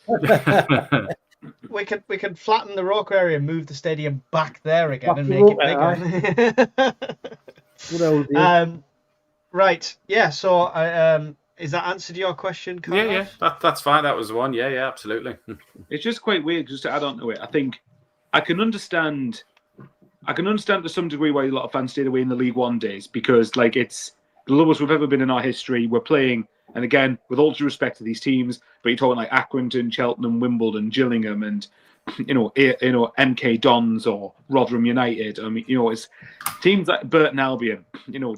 [SPEAKER 2] We can flatten the Roker area and move the stadium back there again and make it bigger.
[SPEAKER 3] Good old dear.
[SPEAKER 2] Right. Yeah. So, is that answered your question, Conrad?
[SPEAKER 4] Yeah. That's fine. That was the one. Yeah, absolutely.
[SPEAKER 5] It's just quite weird. Just to add on to it, I think I can understand to some degree why a lot of fans stayed away in the League One days, because it's the lowest we've ever been in our history. We're playing, and again, with all due respect to these teams, but you're talking like Accrington, Cheltenham, Wimbledon, Gillingham, and MK Dons or Rotherham United. I mean, it's teams like Burton Albion,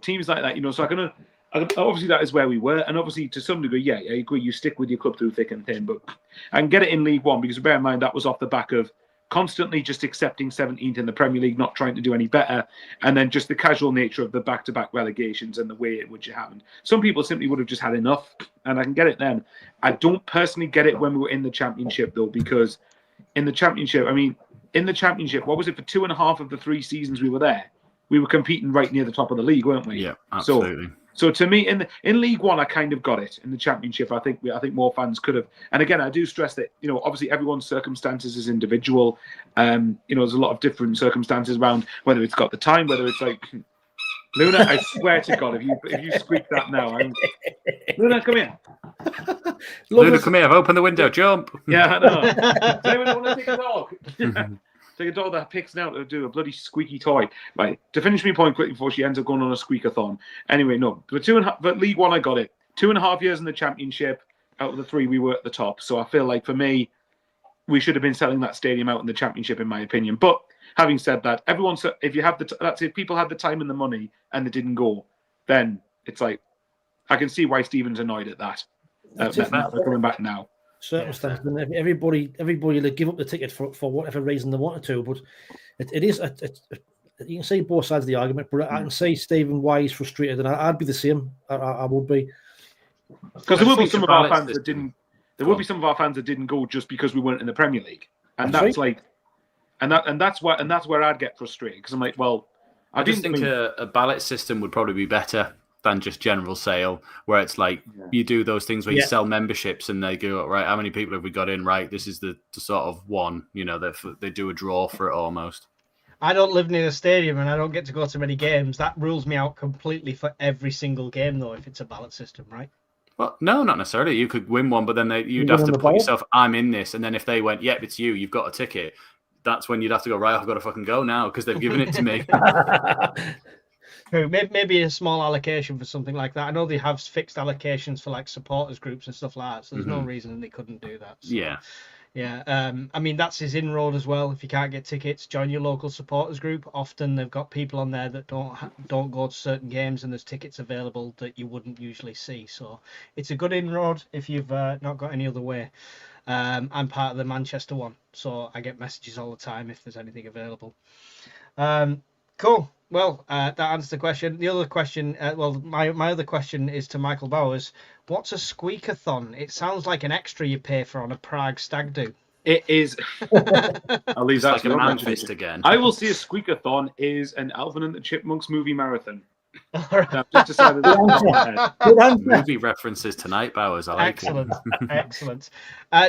[SPEAKER 5] teams like that. So obviously that is where we were, and obviously to some degree, yeah, I agree. You stick with your club through thick and thin, but I can get it in League One because bear in mind that was off the back of constantly just accepting 17th in the Premier League, not trying to do any better, and then just the casual nature of the back-to-back relegations and the way in which it happened. Some people simply would have just had enough, and I can get it then. I don't personally get it when we were in the Championship, though, because in the Championship, what was it, for 2.5 of the 3 seasons we were there? We were competing right near the top of the league, weren't we?
[SPEAKER 4] Yeah, absolutely.
[SPEAKER 5] So to me, in League One, I kind of got it. In the Championship, I think more fans could have. And again, I do stress that obviously everyone's circumstances is individual. There's a lot of different circumstances around whether it's got the time, whether it's like Luna. I swear to God, if you squeak that now, Luna, come here.
[SPEAKER 4] Luna, come here. I've opened the window. Jump.
[SPEAKER 5] Yeah, I know. Does anyone want to take a dog? Take a dog that picks now to do a bloody squeaky toy. Right, to finish my point quickly before she ends up going on a squeakathon. Anyway, no, but League One, I got it. 2.5 years in the Championship. Out of the 3, we were at the top. So I feel like for me, we should have been selling that stadium out in the Championship, in my opinion. But having said that, if people had the time and the money and they didn't go, then it's like I can see why Stephen's annoyed at that. They're coming back now.
[SPEAKER 3] Circumstance. Everybody will give up the ticket for whatever reason they wanted to, but it is you can see both sides of the argument, but I can see Stephen why he's frustrated, and I'd be the same. I would be,
[SPEAKER 5] because there will be some of our fans that didn't. There will be some of our fans that didn't go just because we weren't in the Premier League, and that's right. That's where I'd get frustrated, because I'm like, well,
[SPEAKER 4] I just think a ballot system would probably be better than just general sale, where it's like you do those things where you sell memberships and they go, right, how many people have we got in? Right, this is the sort of one, they do a draw for it almost.
[SPEAKER 2] I don't live near the stadium and I don't get to go to many games. That rules me out completely for every single game, though, if it's a ballot system, right?
[SPEAKER 4] Well, no, not necessarily. You could win one, but then you'd have to put yourself, I'm in this. And then if they went, yep, it's you've got a ticket, that's when you'd have to go, right, I've got to fucking go now because they've given it to me.
[SPEAKER 2] Maybe a small allocation for something like that. I know they have fixed allocations for like supporters groups and stuff like that, so there's no reason they couldn't do that. So, yeah. I mean, that's his inroad as well. If you can't get tickets, join your local supporters group. Often they've got people on there that don't go to certain games, and there's tickets available that you wouldn't usually see. So it's a good inroad if you've not got any other way. I'm part of the Manchester one, so I get messages all the time if there's anything available. Cool. Well, that answers the question. The other question, my other question is to Michael Bowers. What's a squeakathon? It sounds like an extra you pay for on a Prague stag do.
[SPEAKER 5] It is. I'll leave that
[SPEAKER 4] like a man fist again.
[SPEAKER 5] I will see a squeakathon is an Alvin and the Chipmunks movie marathon.
[SPEAKER 2] All right.
[SPEAKER 5] I've just decided that.
[SPEAKER 4] Movie references tonight, Bowers. I like
[SPEAKER 2] Excellent.
[SPEAKER 4] it.
[SPEAKER 2] Excellent.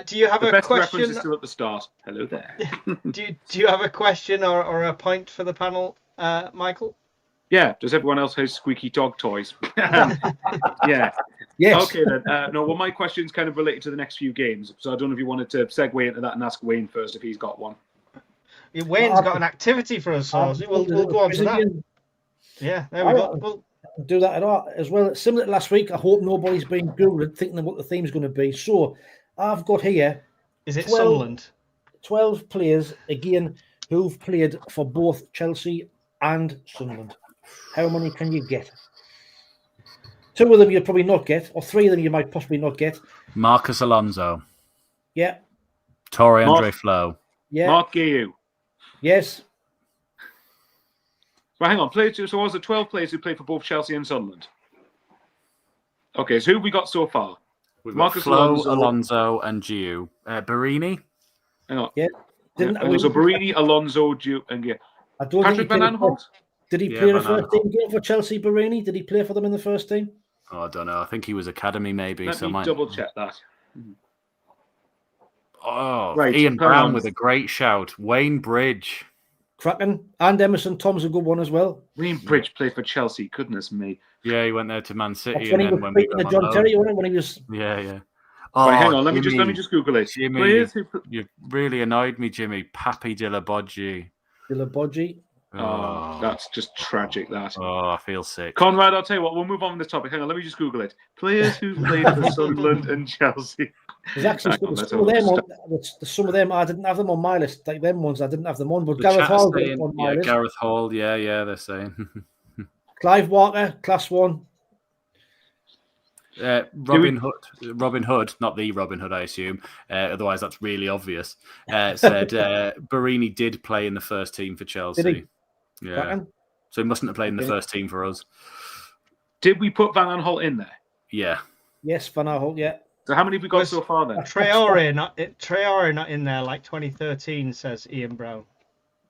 [SPEAKER 2] Do you have
[SPEAKER 5] The
[SPEAKER 2] a
[SPEAKER 5] best
[SPEAKER 2] question?
[SPEAKER 5] reference is still at the start. Hello there.
[SPEAKER 2] Do you have a question or a point for the panel, Michael?
[SPEAKER 5] Yeah. Does everyone else have squeaky dog toys? Yeah.
[SPEAKER 3] yes.
[SPEAKER 5] Okay then. No. Well, my question's kind of related to the next few games, so I don't know if you wanted to segue into that and ask Wayne first if he's got one.
[SPEAKER 2] Wayne's got an activity for us, so we'll go on to that. Yeah, there we go. We'll
[SPEAKER 3] do that as well. Similar to last week, I hope nobody's been Googling thinking of what the theme's going to be. So I've got here.
[SPEAKER 2] Is it Sunderland?
[SPEAKER 3] 12 players, again, who've played for both Chelsea and Sunderland. How many can you get? 2 of them you'll probably not get, or 3 of them you might possibly not get.
[SPEAKER 4] Marcus Alonso.
[SPEAKER 3] Yeah.
[SPEAKER 4] Torre Andre Flo.
[SPEAKER 3] Yeah.
[SPEAKER 5] Mark Guiu.
[SPEAKER 3] Yes.
[SPEAKER 5] Well, hang on. So was it 12 players who played for both Chelsea and Sunderland? Okay, so who have we got so far?
[SPEAKER 4] We've
[SPEAKER 5] Marcus
[SPEAKER 4] got Flo, Alonso, and Giu. Barini?
[SPEAKER 5] Hang on.
[SPEAKER 3] Yeah.
[SPEAKER 5] So Barini, Alonso, Giu, and Giu. Patrick Van Aanholt?
[SPEAKER 3] Did he play the first team game for Chelsea, Barini? Did he play for them in the first team?
[SPEAKER 4] Oh, I don't know. I think he was academy, maybe.
[SPEAKER 5] Let me double check that.
[SPEAKER 4] Oh,
[SPEAKER 5] right,
[SPEAKER 4] Ian Brown with a great shout. Wayne Bridge.
[SPEAKER 3] Cracking. And Emerson Tom's a good one as well.
[SPEAKER 5] Wayne Bridge played for Chelsea. Goodness me.
[SPEAKER 4] Yeah, he went there to Man City.
[SPEAKER 3] That's when he was beating the John Terry, wasn't it? When he was...
[SPEAKER 4] Yeah. Oh,
[SPEAKER 5] right, hang on. Let me just Google it.
[SPEAKER 4] Jimmy, you really annoyed me, Jimmy. Papi Dillabodji.
[SPEAKER 5] Oh, that's just tragic, that.
[SPEAKER 4] Oh, I feel sick.
[SPEAKER 5] Conrad, I'll tell you what, we'll move on from this topic. Hang on, let me just Google it. Players who played for Sunderland and Chelsea.
[SPEAKER 3] There's actually some of them, I didn't have them on my list. Like them ones, I didn't have them on. But Gareth Hall on my list.
[SPEAKER 4] Gareth Hall, yeah, they're saying.
[SPEAKER 3] Clive Walker, Class 1.
[SPEAKER 4] Robin Hood, not the Robin Hood, I assume. Otherwise, that's really obvious. Said Barini did play in the first team for Chelsea.
[SPEAKER 3] Did he?
[SPEAKER 4] Yeah. So he mustn't have played in the first team for us.
[SPEAKER 5] Did we put Van Aanholt in there?
[SPEAKER 4] Yeah.
[SPEAKER 3] Yes, Van Aanholt, yeah.
[SPEAKER 5] So how many have we got so far then?
[SPEAKER 2] Traore not in there, like 2013, says Ian Brown.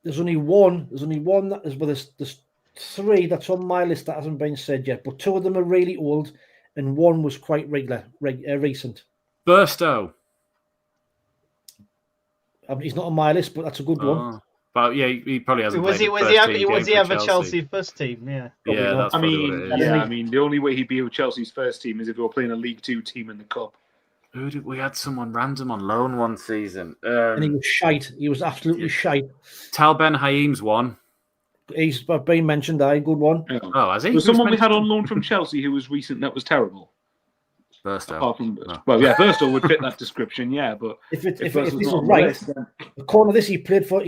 [SPEAKER 3] There's only one that is, but there's 3 that's on my list that hasn't been said yet, but 2 of them are really old and 1 was quite recent.
[SPEAKER 4] Burstow.
[SPEAKER 3] He's not on my list, but that's a good one.
[SPEAKER 4] But yeah, he probably hasn't.
[SPEAKER 2] Was he ever Chelsea first team? Yeah.
[SPEAKER 4] Yeah, that's
[SPEAKER 5] I mean, the only way he'd be with Chelsea's first team is if we were playing a League 2 team in the cup.
[SPEAKER 4] We had someone random on loan one season,
[SPEAKER 3] and he was shite. He was absolutely shite.
[SPEAKER 4] Tal Ben Haim's one.
[SPEAKER 3] He's been mentioned. Good one.
[SPEAKER 4] Oh, has he?
[SPEAKER 5] Was someone we had on loan from Chelsea who was recent that was terrible?
[SPEAKER 4] Burstow.
[SPEAKER 5] Well, yeah, Burstow would fit that description. Yeah, but
[SPEAKER 3] if this is right, according to this, he played for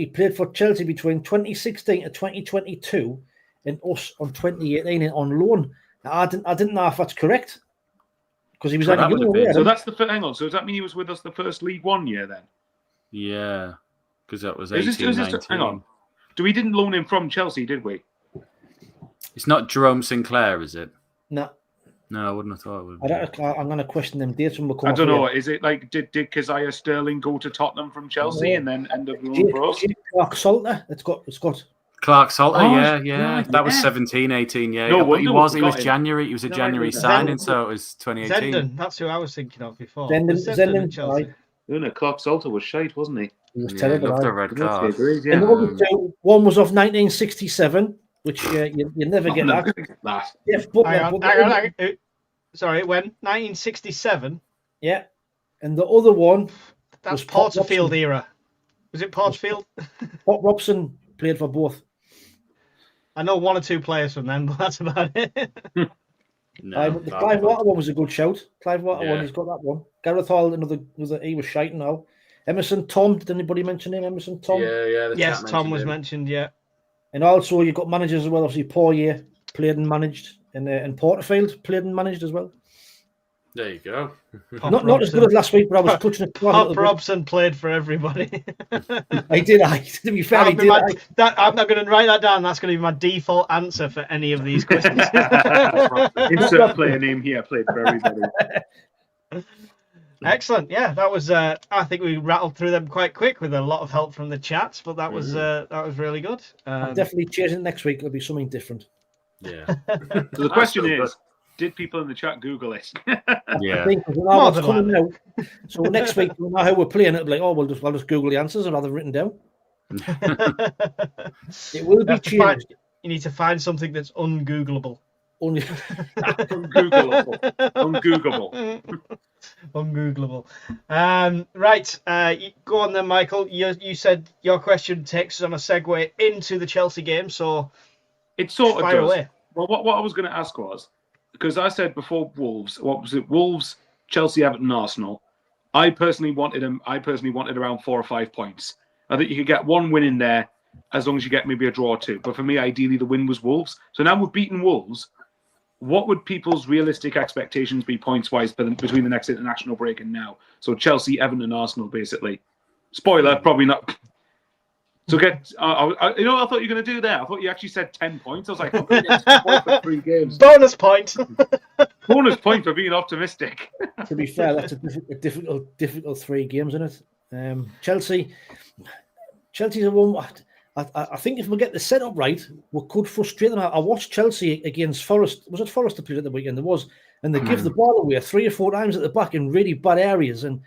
[SPEAKER 3] Chelsea between 2016 and 2022, and us on 2018 on loan. Now, I didn't know if that's correct because he was
[SPEAKER 5] so that's the hang on. So does that mean he was with us the first League 1 year then?
[SPEAKER 4] Yeah, because that was 18-19.
[SPEAKER 5] Hang on. We didn't loan him from Chelsea, did we?
[SPEAKER 4] It's not Jerome Sinclair, is it?
[SPEAKER 3] No.
[SPEAKER 4] No, I wouldn't have thought it would be.
[SPEAKER 3] I'm going to question them dates when we come.
[SPEAKER 5] I don't know. Is it like did Keziah Sterling go to Tottenham from Chelsea and then end up loan for us?
[SPEAKER 3] Clark Salter. It's got.
[SPEAKER 4] Clark Salter, yeah. That was 17-18, yeah.
[SPEAKER 5] No,
[SPEAKER 4] but he was January. He was a January signing, so it was 2018.
[SPEAKER 2] Zenden, that's who I was thinking of before.
[SPEAKER 3] Zenden
[SPEAKER 5] Chelsea. No, Clark Salter was shite, wasn't he?
[SPEAKER 3] He was terrible.
[SPEAKER 4] He loved the red card.
[SPEAKER 3] And one was of 1967, which you never get that.
[SPEAKER 2] Hang on. Sorry, when 1967?
[SPEAKER 3] Yeah, and the other one
[SPEAKER 2] was Porterfield era. Was it Porterfield?
[SPEAKER 3] Pop Robson played for both.
[SPEAKER 2] I know 1 or 2 players from them, but that's about it.
[SPEAKER 3] The Clive Water one was a good shout. Clive Water one, he's got that one. Gareth Hall, he was shite now. Emerson Tom, did anybody mention him? Emerson Tom?
[SPEAKER 4] Yeah.
[SPEAKER 2] Yes, Tom was mentioned, yeah.
[SPEAKER 3] And also you've got managers as well. Obviously, Poirier played and managed, and Porterfield played and managed as well.
[SPEAKER 4] There you go.
[SPEAKER 3] Not as good as last week, but I was touching it.
[SPEAKER 2] Pop Robson played for everybody.
[SPEAKER 3] I did. To be fair,
[SPEAKER 2] I'm not going to write that down. That's going to be my default answer for any of these questions.
[SPEAKER 5] Insert player name here. Played for everybody.
[SPEAKER 2] Excellent. Yeah, that was. I think we rattled through them quite quick with a lot of help from the chats, but that was really good.
[SPEAKER 3] I'm definitely chasing next week. It'll be something different.
[SPEAKER 4] Yeah.
[SPEAKER 5] So the question is, did people in the chat Google it?
[SPEAKER 4] Yeah.
[SPEAKER 3] I think what's coming out. So next week, we'll know how we're playing. It'll be like, I'll just Google the answers and have them written down. It will be changed.
[SPEAKER 2] You need to find something that's ungoogleable.
[SPEAKER 5] Ungoogleable.
[SPEAKER 2] Ungoogleable. Right. Go on then, Michael. You said your question takes us on a segue into the Chelsea game, so
[SPEAKER 5] it sort of does.
[SPEAKER 2] Away.
[SPEAKER 5] Well, what I was going to ask was, because I said before Wolves, what was it? Wolves, Chelsea, Everton, Arsenal. I personally wanted around 4 or 5 points. I think you could get 1 win in there, as long as you get maybe a draw or two. But for me, ideally, the win was Wolves. So now we've beaten Wolves. What would people's realistic expectations be points-wise between the next international break and now? So Chelsea, Everton, and Arsenal, basically. Spoiler, probably not. So get, I thought you were going to do there. I thought you actually said 10 points. I was like, I'm going to get 10 points for 3 games.
[SPEAKER 2] Bonus point.
[SPEAKER 5] Bonus point for being optimistic.
[SPEAKER 3] To be fair, that's a difficult 3 games, isn't it? Chelsea's a one. I think if we get the setup right, we could frustrate them. I watched Chelsea against Forest. Was it Forest that played at the weekend? There was, and they give the ball away 3 or 4 times at the back in really bad areas. And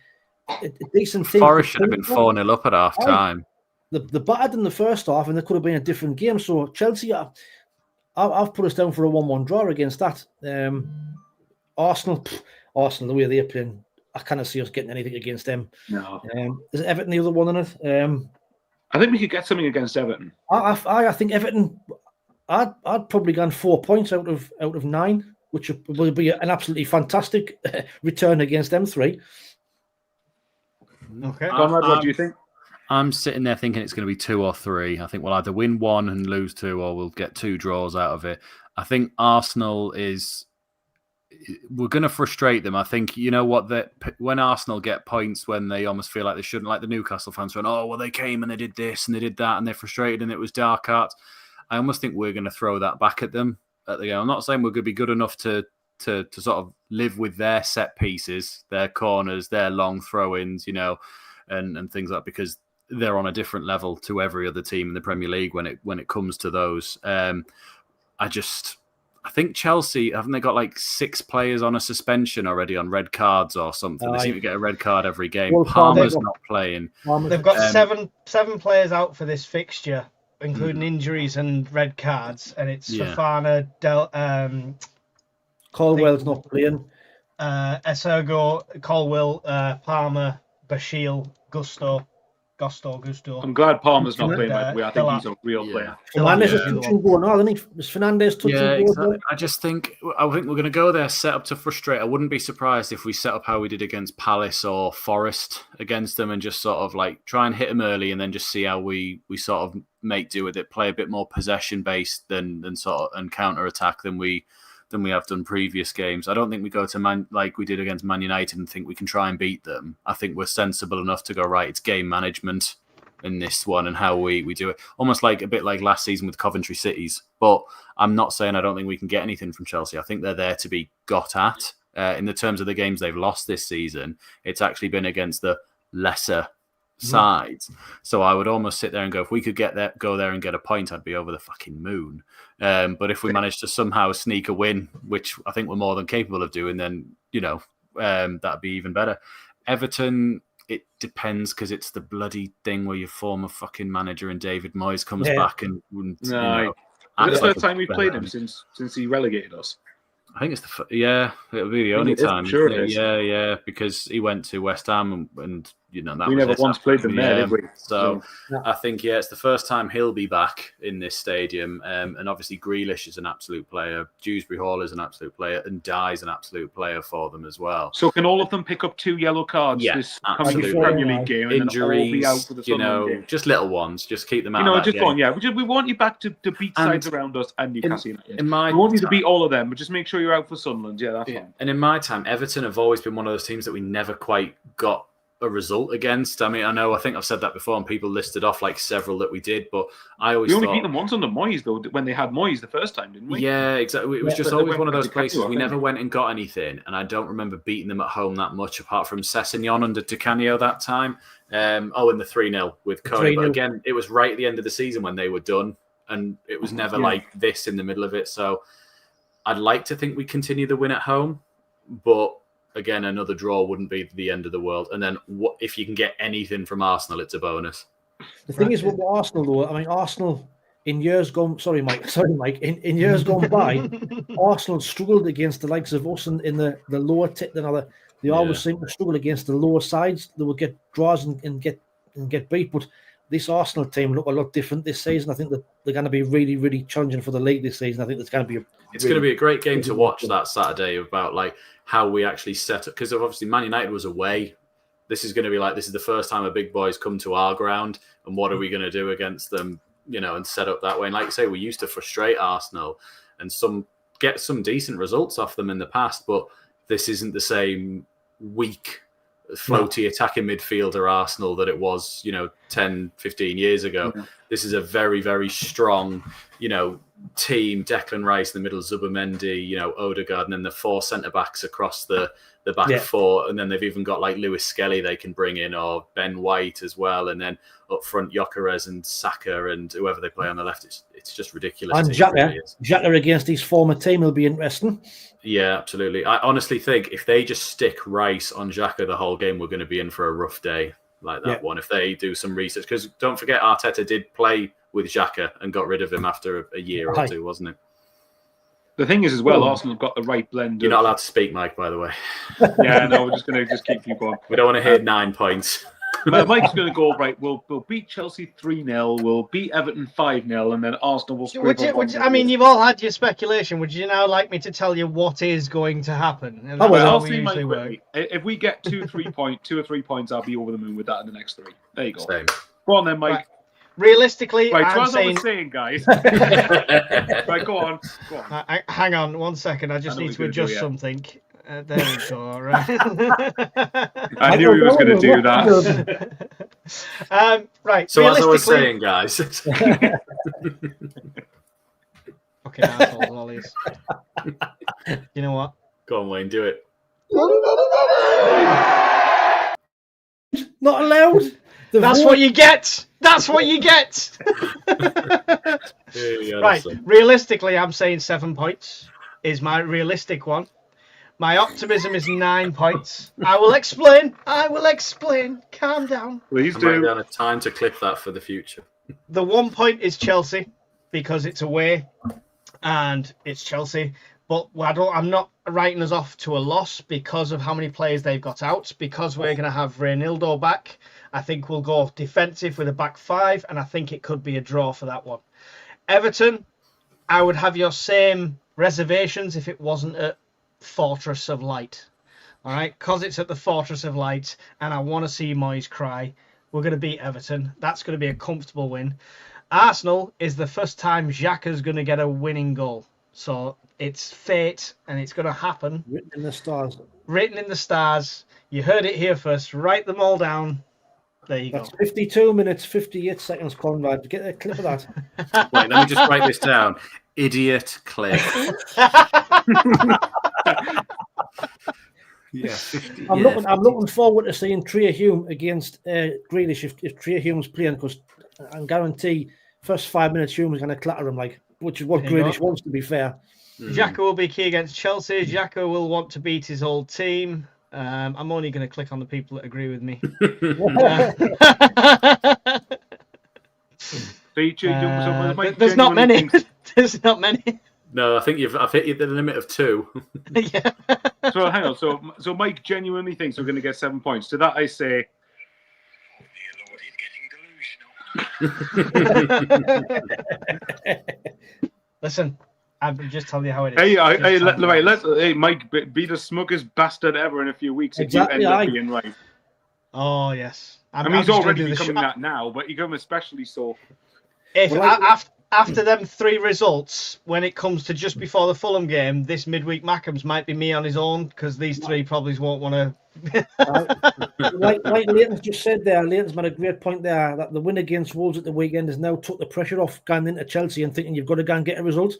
[SPEAKER 3] a decent thing.
[SPEAKER 4] Forest should have been 4-0 up at half time.
[SPEAKER 3] The battered in the first half, and there could have been a different game. So Chelsea, I've put us down for a 1-1 draw against that. Arsenal, the way they're playing, I can't see us getting anything against them.
[SPEAKER 5] No.
[SPEAKER 3] Is Everton the other one in it?
[SPEAKER 5] I think we could get something against Everton.
[SPEAKER 3] I think Everton. I'd probably gone 4 points out of 9, which would be an absolutely fantastic return against them 3.
[SPEAKER 2] Okay,
[SPEAKER 5] Conrad, what do you think?
[SPEAKER 4] I'm sitting there thinking it's going to be 2 or 3. I think we'll either win 1 and lose 2, or we'll get 2 draws out of it. I think Arsenal we're going to frustrate them. I think, you know what, that when Arsenal get points when they almost feel like they shouldn't, like the Newcastle fans went, oh, well, they came and they did this and they did that and they're frustrated and it was dark arts. I almost think we're going to throw that back at them at the game. I'm not saying we're going to be good enough to sort of live with their set pieces, their corners, their long throw-ins, and things like that, because they're on a different level to every other team in the Premier League when it comes to those. I think Chelsea, haven't they got like 6 players on a suspension already on red cards or something? They seem to get a red card every game.
[SPEAKER 3] Well,
[SPEAKER 4] Palmer's not playing.
[SPEAKER 2] They've got seven players out for this fixture, including injuries and red cards, and it's Fofana,
[SPEAKER 3] Colwell's not playing.
[SPEAKER 2] Esergo, Colwell, Palmer, Bashir, Gusto.
[SPEAKER 5] I'm glad Palmer's not playing, by the way. I think he's a real player.
[SPEAKER 3] Fernandes is touching goal now, isn't he? Is Fernandes touching goal?
[SPEAKER 4] Exactly. I think we're going to go there set up to frustrate. I wouldn't be surprised if we set up how we did against Palace or Forest against them and just sort of like try and hit them early and then just see how we sort of make do with it, play a bit more possession based than sort of and counter attack than we have done previous games. I don't think we go to Man like we did against Man United and think we can try and beat them. I think we're sensible enough to go, right, it's game management in this one and how we do it. Almost like a bit like last season with Coventry Cities. But I'm not saying I don't think we can get anything from Chelsea. I think they're there to be got at. In the terms of the games they've lost this season, it's actually been against the lesser sides. So I would almost sit there and go, if we could go there and get a point, I'd be over the fucking moon. But if we manage to somehow sneak a win, which I think we're more than capable of doing, then that'd be even better. Everton, it depends, because it's the bloody thing where your former fucking manager and David Moyes comes back and
[SPEAKER 5] is it the first time we've played him since he relegated us?
[SPEAKER 4] I think it's it'll be the only time.
[SPEAKER 5] Sure it is.
[SPEAKER 4] Yeah, because he went to West Ham and that
[SPEAKER 5] we never once played them there, did we?
[SPEAKER 4] So I think it's the first time he'll be back in this stadium. And obviously Grealish is an absolute player, Dewsbury Hall is an absolute player, and Dye's an absolute player for them as well.
[SPEAKER 5] So can all of them pick up 2 yellow cards this coming Premier League game? And
[SPEAKER 4] injuries,
[SPEAKER 5] then all be out for the Sunderland game?
[SPEAKER 4] Just little ones, just keep them out.
[SPEAKER 5] Just one. Yeah, we want you back to beat sides around us and Newcastle United. We want you to beat all of them, but just make sure you're out for Sunderland. Yeah, that's fine.
[SPEAKER 4] And in my time, Everton have always been one of those teams that we never quite got a result against. I mean, I think I've said that before, and people listed off like several that we did, but I always
[SPEAKER 5] only beat them once under Moyes, though, when they had Moyes the first time, didn't we?
[SPEAKER 4] Yeah, exactly. It was just always one of those places we never went and got anything, and I don't remember beating them at home that much, apart from Sessegnon under Di Canio that time. In the 3-0 with Cody. But again, it was right at the end of the season when they were done, and it was never like this in the middle of it. So I'd like to think we continue the win at home, but again, another draw wouldn't be the end of the world. And then if you can get anything from Arsenal, it's a bonus.
[SPEAKER 3] The thing is with Arsenal, though, I mean, Arsenal in years gone... Sorry, Mike. In years gone by, Arsenal struggled against the likes of us in the lower... They always seem to struggle against the lower sides. They will get draws and get beat. But this Arsenal team look a lot different this season. I think that they're going to be really, really challenging for the league this season. I think it's going to be a
[SPEAKER 4] great game to watch that Saturday about like how we actually set up, because obviously Man United was away. This is going to be like, this is the first time a big boy's come to our ground, and what are we going to do against them and set up that way. And like you say, we used to frustrate Arsenal and get some decent results off them in the past, but this isn't the same weak, floaty attacking midfielder Arsenal that it was, 10, 15 years ago.
[SPEAKER 5] Yeah.
[SPEAKER 4] This is a very, very strong, team. Declan Rice in the middle, Zubimendi, Odegaard, and then the 4 centre-backs across the back 4. And then they've even got like Lewis Skelly they can bring in, or Ben White as well. And then up front, Gyökeres and Saka and whoever they play on the left. It's just ridiculous.
[SPEAKER 3] And Xhaka against his former team will be interesting.
[SPEAKER 4] Yeah, absolutely. I honestly think if they just stick Rice on Xhaka the whole game, we're going to be in for a rough day like that one. If they do some research, because don't forget, Arteta did play with Xhaka and got rid of him after a year or two, wasn't it?
[SPEAKER 5] The thing is, as well, Arsenal have got the right blend.
[SPEAKER 4] You're not allowed to speak, Mike, by the way.
[SPEAKER 5] Yeah, no, we're just going to keep you going.
[SPEAKER 4] We don't want to hear 9 points.
[SPEAKER 5] Mike's going to go, right, we'll beat Chelsea 3-0, we'll beat Everton 5-0, and then Arsenal will
[SPEAKER 2] you've all had your speculation. Would you now like me to tell you what is going to happen? And
[SPEAKER 5] I'll see Mike quickly. If we get 2 or 3 points, I'll be over the moon with that in the next 3. There you go.
[SPEAKER 4] Same.
[SPEAKER 5] Go on then, Mike.
[SPEAKER 2] Right. Realistically,
[SPEAKER 5] I'm saying, guys. Right, go on.
[SPEAKER 2] Hang on 1 second. I just need to adjust something. There we go. Right.
[SPEAKER 5] I knew he was going to do that.
[SPEAKER 2] Right.
[SPEAKER 4] So as I was saying, guys.
[SPEAKER 2] Okay, assholes, lollies. You know what?
[SPEAKER 4] Go on, Wayne, do it.
[SPEAKER 3] Not allowed.
[SPEAKER 2] That's what you get. That's what you get. Right. Realistically, I'm saying 7 points is my realistic one. My optimism is 9 points. I will explain. Calm down.
[SPEAKER 5] Please
[SPEAKER 4] do. I'm down a time to clip that for the future.
[SPEAKER 2] The 1 point is Chelsea because it's away and it's Chelsea. But I'm not writing us off to a loss because of how many players they've got out. Because we're going to have Reynildo back. I think we'll go defensive with a back 5, and I think it could be a draw for that one. Everton, I would have your same reservations if it wasn't at Fortress of Light. All right? Because it's at the Fortress of Light, and I want to see Moyes cry. We're going to beat Everton. That's going to be a comfortable win. Arsenal is the first time Xhaka's going to get a winning goal. So it's fate, and it's going to happen.
[SPEAKER 3] Written in the stars.
[SPEAKER 2] Written in the stars. You heard it here first. Write them all down. There you
[SPEAKER 3] That's
[SPEAKER 2] go.
[SPEAKER 3] 52 minutes, 58 seconds, Conrad. Get a clip of that.
[SPEAKER 4] Wait, let me just write this down. Idiot clip. Yeah, 50,
[SPEAKER 3] I'm looking forward to seeing Tria Hume against Grealish if Tria Hume's playing, because I guarantee first 5 minutes Hume's going to clatter him, which is what Grealish wants, to be fair.
[SPEAKER 2] Xhaka will be key against Chelsea. Xhaka will want to beat his old team. I'm only going to click on the people that agree with me. There's not many. There's not many.
[SPEAKER 4] No, I think I've hit you the limit of 2.
[SPEAKER 2] Yeah.
[SPEAKER 5] So hang on. So Mike genuinely thinks we're going to get 7 points. To that I say,
[SPEAKER 2] listen, I'm just telling you how it is.
[SPEAKER 5] Hey, Mike, be the smuggest bastard ever in a few weeks if you end up being right.
[SPEAKER 2] Oh yes.
[SPEAKER 5] He's already becoming that now, but you become especially so.
[SPEAKER 2] After them 3 results, when it comes to just before the Fulham game, this midweek Mackems might be me on his own, because these 3 probably won't want to.
[SPEAKER 3] like Leighton's just said there, Leighton's made a great point there, that the win against Wolves at the weekend has now took the pressure off going into Chelsea and thinking you've got to go and get a result.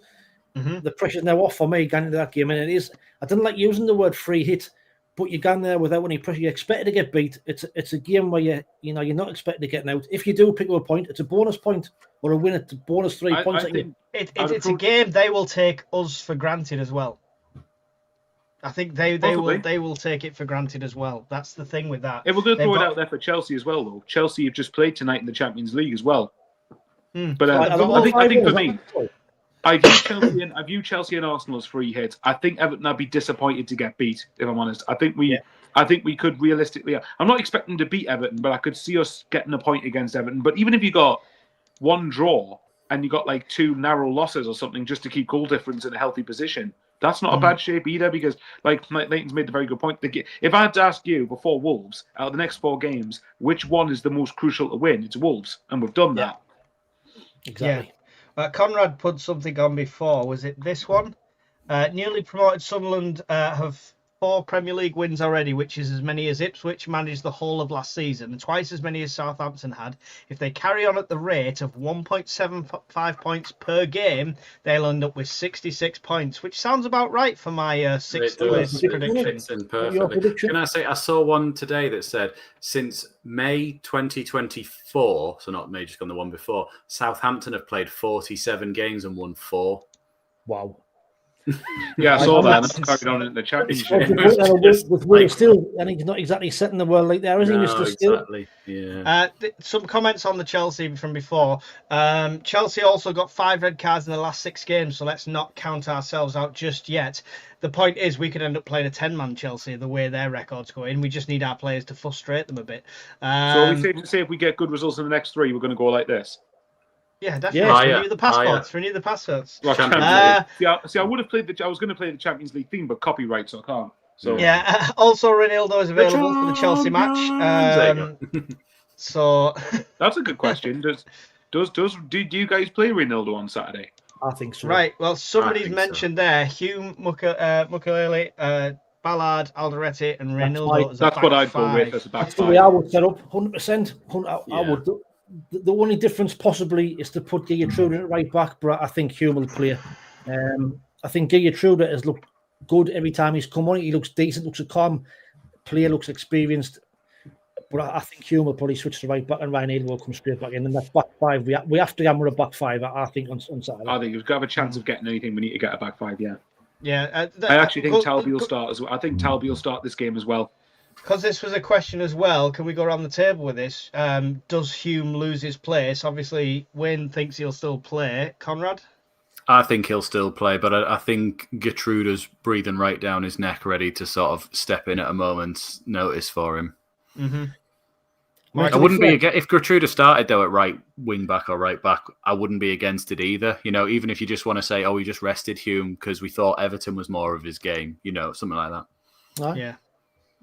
[SPEAKER 3] Mm-hmm. The pressure's now off for me going into that game, and it is. I didn't like using the word free hit, but you're going there without any pressure. You're expected to get beat. It's a game where you're not expected to get out. If you do pick up a point, it's a bonus point, or a win. It's a bonus 3 points.
[SPEAKER 2] It's a game they will take us for granted as well. I think they will take it for granted as well. That's the thing with that.
[SPEAKER 5] If we're going to throw it out there for Chelsea as well, though. Chelsea have just played tonight in the Champions League as well. But I think for me, I view Chelsea and Arsenal as free hits. I think Everton would be disappointed to get beat, if I'm honest. I think we could realistically. I'm not expecting to beat Everton, but I could see us getting a point against Everton. But even if you got 1 draw and you got 2 narrow losses or something just to keep goal difference in a healthy position, that's not a bad shape either, because Leighton's made a very good point. If I had to ask you before Wolves, out of the next 4 games, which one is the most crucial to win, it's Wolves, and we've done that.
[SPEAKER 3] Exactly.
[SPEAKER 2] Yeah. Conrad put something on before. Was it this one? Newly promoted Sunderland have 4 Premier League wins already, which is as many as Ipswich managed the whole of last season, and twice as many as Southampton had. If they carry on at the rate of 1.75 points per game, they'll end up with 66 points, which sounds about right for my sixth place prediction.
[SPEAKER 4] Fits in perfectly. Can I say, I saw one today that said since May 2024, so not May, just on the one before, Southampton have played 47 games and won 4.
[SPEAKER 3] Wow.
[SPEAKER 5] Yeah, I saw that. That's carried on in the championship.
[SPEAKER 3] With Will still, and he's not exactly setting the world like there, is he, Mr. Still?
[SPEAKER 4] Exactly. Yeah.
[SPEAKER 2] Some comments on the Chelsea from before. Chelsea also got 5 red cards in the last 6 games, so let's not count ourselves out just yet. The point is, we could end up playing a 10-man Chelsea the way their record's going. We just need our players to frustrate them a bit.
[SPEAKER 5] So we say if we get good results in the next 3, we're going to go like this.
[SPEAKER 2] Yeah, definitely. Renew the passports. Renew the passports.
[SPEAKER 5] Well, I would have played I was going to play the Champions League theme, but copyright, so I can't. So
[SPEAKER 2] yeah. Also, Ronaldo is available for the Chelsea match. So
[SPEAKER 5] that's a good question. Do you guys play Ronaldo on Saturday?
[SPEAKER 3] I think so.
[SPEAKER 2] Right. Well, somebody's mentioned there Hugh Mukiele, Ballard, Alderete, and Ronaldo.
[SPEAKER 5] That's what I'd go with as a back 5.
[SPEAKER 3] That's the way I would set up. 100%. I would. The only difference possibly is to put Gertrude at right back, but I think Hume will play. I think Gertrude has looked good every time he's come on. He looks decent, looks a calm player, looks experienced. But I think Hume will probably switch to right back and Ryan Neal will come straight back in. And that back 5, we have to hammer a back 5, I think, on Saturday.
[SPEAKER 5] I think we've got to have a chance of getting anything. We need to get a back 5, yeah.
[SPEAKER 2] Yeah.
[SPEAKER 5] I actually think Talby will start as well. I think Talby will start this game as well.
[SPEAKER 2] Because this was a question as well, can we go around the table with this? Does Hume lose his place? Obviously, Wayne thinks he'll still play. Conrad?
[SPEAKER 4] I think he'll still play, but I think Gertrude's breathing right down his neck, ready to sort of step in at a moment's notice for him.
[SPEAKER 2] Mm-hmm.
[SPEAKER 4] I wouldn't be if Gertrude started though at right wing back or right back. I wouldn't be against it either. You know, even if you just want to say, "Oh, we just rested Hume because we thought Everton was more of his game," you know, something like that.
[SPEAKER 2] Yeah.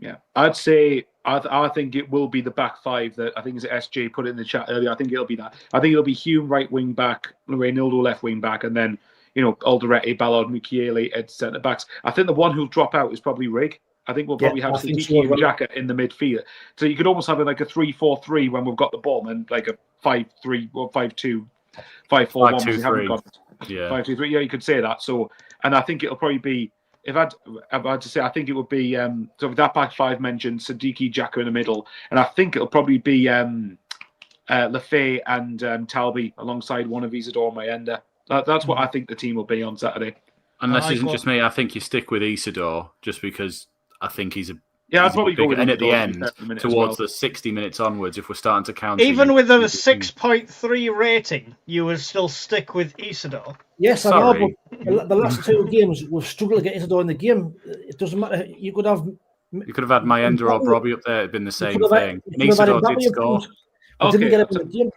[SPEAKER 5] Yeah, I'd say I think it will be the back 5 that I think is SJ put it in the chat earlier. I think it'll be that. I think it'll be Hume right wing back, Ronaldo left wing back, and then Alderete, Ballard, Mukiele at centre backs. I think the one who'll drop out is probably Rig. I think we'll probably have Siddiqui and Xhaka in the midfield. So you could almost have like a 3-4-3 when we've got the ball, and like a 5-3 or 5-2, 5-4-1 when we haven't got it.
[SPEAKER 4] Yeah,
[SPEAKER 5] 5-2-3. Yeah, you could say that. So, and I think it'll probably be. If I had to say, I think it would be so that back 5 mentioned Siddiqui, Xhaka in the middle, and I think it'll probably be Lefay and Talby alongside one of Isidore Mayenda. That's what I think the team will be on Saturday.
[SPEAKER 4] Unless it's just me, I think you stick with Isidore just because I think he's a.
[SPEAKER 5] Yeah, I'd probably go with
[SPEAKER 4] and at the end, towards the 60 minutes onwards, if we're starting to count.
[SPEAKER 2] Even with a 6.3 rating, you would still stick with Isidore.
[SPEAKER 3] Yes, I know, but the last 2 games, we've struggled to get Isidore in the game. It doesn't matter. You could have
[SPEAKER 4] had Mayenda or Robbie up there. It'd been the same thing. Isidore did score.
[SPEAKER 3] We didn't get him in the game.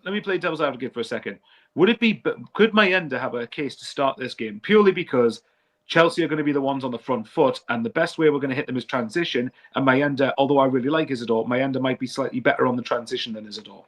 [SPEAKER 5] Let me play devil's advocate for a second. Could Mayenda have a case to start this game purely because Chelsea are going to be the ones on the front foot, and the best way we're going to hit them is transition. And Mayenda, although I really like Isidore, Mayenda might be slightly better on the transition than Isidore.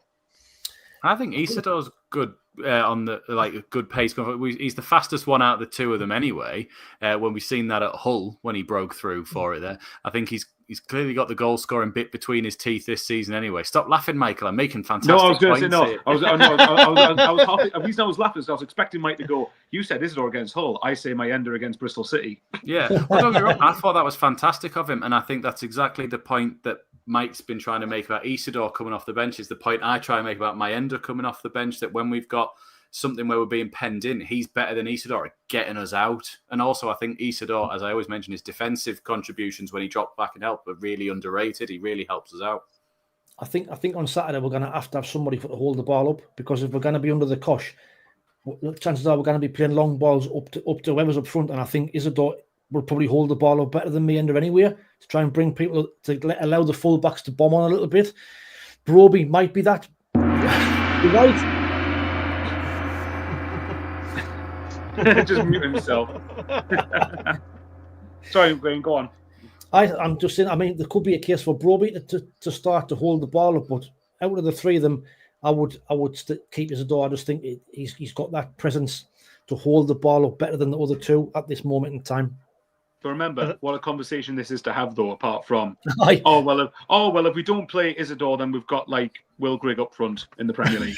[SPEAKER 4] I think Isidore's good on the good pace. He's the fastest one out of the 2 of them anyway. When we've seen that at Hull when he broke through for it there, I think he's clearly got the goal scoring bit between his teeth this season anyway. Stop laughing, Michael. I'm making fantastic points.
[SPEAKER 5] No, I was going to say no. The reason I was laughing is I was expecting Mike to go. You said Isidore against Hull. I say Mayenda against Bristol City.
[SPEAKER 4] Yeah, I thought that was fantastic of him, and I think that's exactly the point that Mike's been trying to make about Isidore coming off the bench. Is the point I try and make about Mayenda coming off the bench, that when we've got something where we're being penned in, he's better than Isidore at getting us out. And also, I think Isidore, as I always mention, his defensive contributions when he dropped back and helped are really underrated. He really helps us out.
[SPEAKER 3] I think on Saturday we're going to have somebody to hold the ball up, because if we're going to be under the cosh, chances are we're going to be playing long balls up to whoever's up front. And I think Isidore will probably hold the ball up better than Mayenda anyway, to try and bring people to allow the full-backs to bomb on a little bit. Broby might be that. You're right.
[SPEAKER 5] Just mute himself. Sorry, Wayne, go on.
[SPEAKER 3] I'm just saying, I mean, there could be a case for Broby to start to hold the ball up, but out of the 3 of them, I would keep Isidore. I just think he's got that presence to hold the ball up better than the other two at this moment in time.
[SPEAKER 5] But remember, what a conversation this is to have, though, apart from,
[SPEAKER 3] Aye.
[SPEAKER 5] if we don't play Isidore, then we've got, like, Will Grigg up front in the Premier League.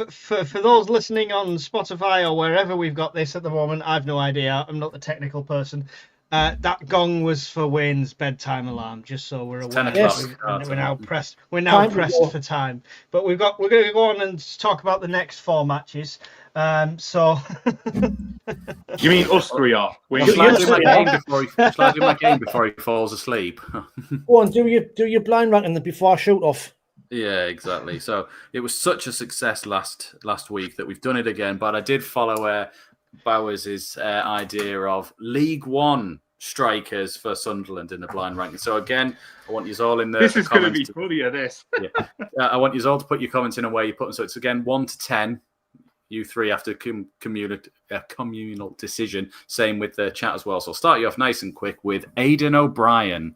[SPEAKER 2] For those listening on Spotify or wherever we've got this at the moment, I've no idea. I'm not the technical person. That gong was for Wayne's bedtime alarm, just so we're aware.
[SPEAKER 4] 10
[SPEAKER 3] Yes.
[SPEAKER 2] We're now pressed. We're now
[SPEAKER 3] Time to
[SPEAKER 2] pressed
[SPEAKER 3] go.
[SPEAKER 2] for time. But we're going to go on and talk about the next 4 matches. So
[SPEAKER 5] You mean us three are?
[SPEAKER 4] Shall I do my game before he falls asleep?
[SPEAKER 3] Go on, do your blind ranking before I shoot off.
[SPEAKER 4] Yeah, exactly. So it was such a success last week that we've done it again. But I did follow Bowers' idea of League One strikers for Sunderland in the blind ranking. So again, I want you all in the
[SPEAKER 5] This is going to be
[SPEAKER 4] comments.
[SPEAKER 5] funny at this.
[SPEAKER 4] I want you all to put your comments in and where you put them. So it's again 1 to 10. You three have to communal decision. Same with the chat as well. So I'll start you off nice and quick with Aidan O'Brien.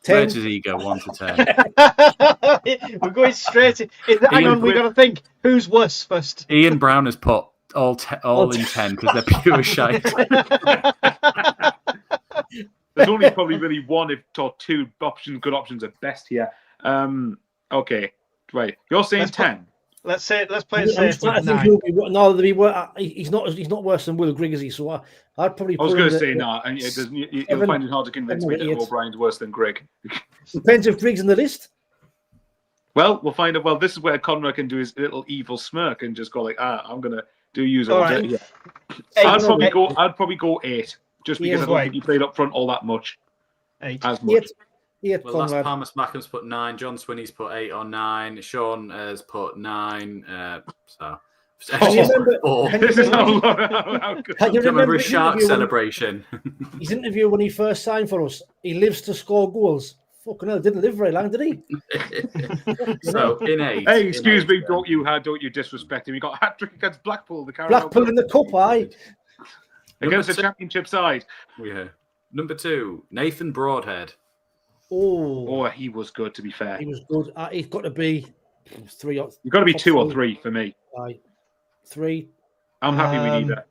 [SPEAKER 3] 10.
[SPEAKER 4] Where does he go? 1 to 10.
[SPEAKER 2] we're going straight in. Hang on, we've got to think who's worse first.
[SPEAKER 4] Ian Brown has put all in 10 because they're pure shite.
[SPEAKER 5] There's only probably really one or two good options at best here. Okay, right. You're saying 10.
[SPEAKER 2] Let's play it
[SPEAKER 3] I'm
[SPEAKER 2] safe.
[SPEAKER 3] trying to think he's not worse than Will Grigg, is he? So I'd probably.
[SPEAKER 5] I was
[SPEAKER 3] put
[SPEAKER 5] going
[SPEAKER 3] him
[SPEAKER 5] to say
[SPEAKER 3] the-
[SPEAKER 5] no, and you'll find it hard to convince me that
[SPEAKER 3] 7 or 8.
[SPEAKER 5] O'Brien's worse than Grigg.
[SPEAKER 3] Depends if Grigg's in the list.
[SPEAKER 5] Well, we'll find out. Well, this is where Conrad can do his little evil smirk and just go like, I'm going to do use
[SPEAKER 2] All
[SPEAKER 5] all
[SPEAKER 2] right.
[SPEAKER 5] yeah.
[SPEAKER 2] 8.
[SPEAKER 5] I'd probably go 8, just because I don't think he played up front all that much.
[SPEAKER 2] 8.
[SPEAKER 5] As much.
[SPEAKER 3] 8,
[SPEAKER 4] Well, Las
[SPEAKER 3] Conrad.
[SPEAKER 4] Palmas Mackem's put 9. John Swinney's put 8 or 9. Sean has put 9. So.
[SPEAKER 3] Can you remember-
[SPEAKER 4] Four.
[SPEAKER 3] can you
[SPEAKER 5] This is
[SPEAKER 3] remember-
[SPEAKER 5] how good.
[SPEAKER 3] Can you
[SPEAKER 4] Remember his
[SPEAKER 3] his
[SPEAKER 4] shark
[SPEAKER 3] interview when-
[SPEAKER 4] celebration?
[SPEAKER 3] His interview when he first signed for us. He lives to score goals. Fucking hell, didn't live very long, did he?
[SPEAKER 4] So in 8.
[SPEAKER 5] Hey, excuse
[SPEAKER 4] in
[SPEAKER 5] me,
[SPEAKER 4] 8,
[SPEAKER 5] don't you disrespect him? He got a hat trick against Blackpool, the Carabao
[SPEAKER 3] Blackpool
[SPEAKER 5] Cup,
[SPEAKER 3] in the cup, aye.
[SPEAKER 5] against the
[SPEAKER 4] Number two.
[SPEAKER 5] championship side.
[SPEAKER 4] Yeah. Number 2, Nathan Broadhead.
[SPEAKER 3] Oh,
[SPEAKER 5] Oh, he was good, to be fair.
[SPEAKER 3] he was good. He's got to be 3.
[SPEAKER 5] You've got to be 2 or 3 for me.
[SPEAKER 3] Aye, 3.
[SPEAKER 5] I'm happy we need that.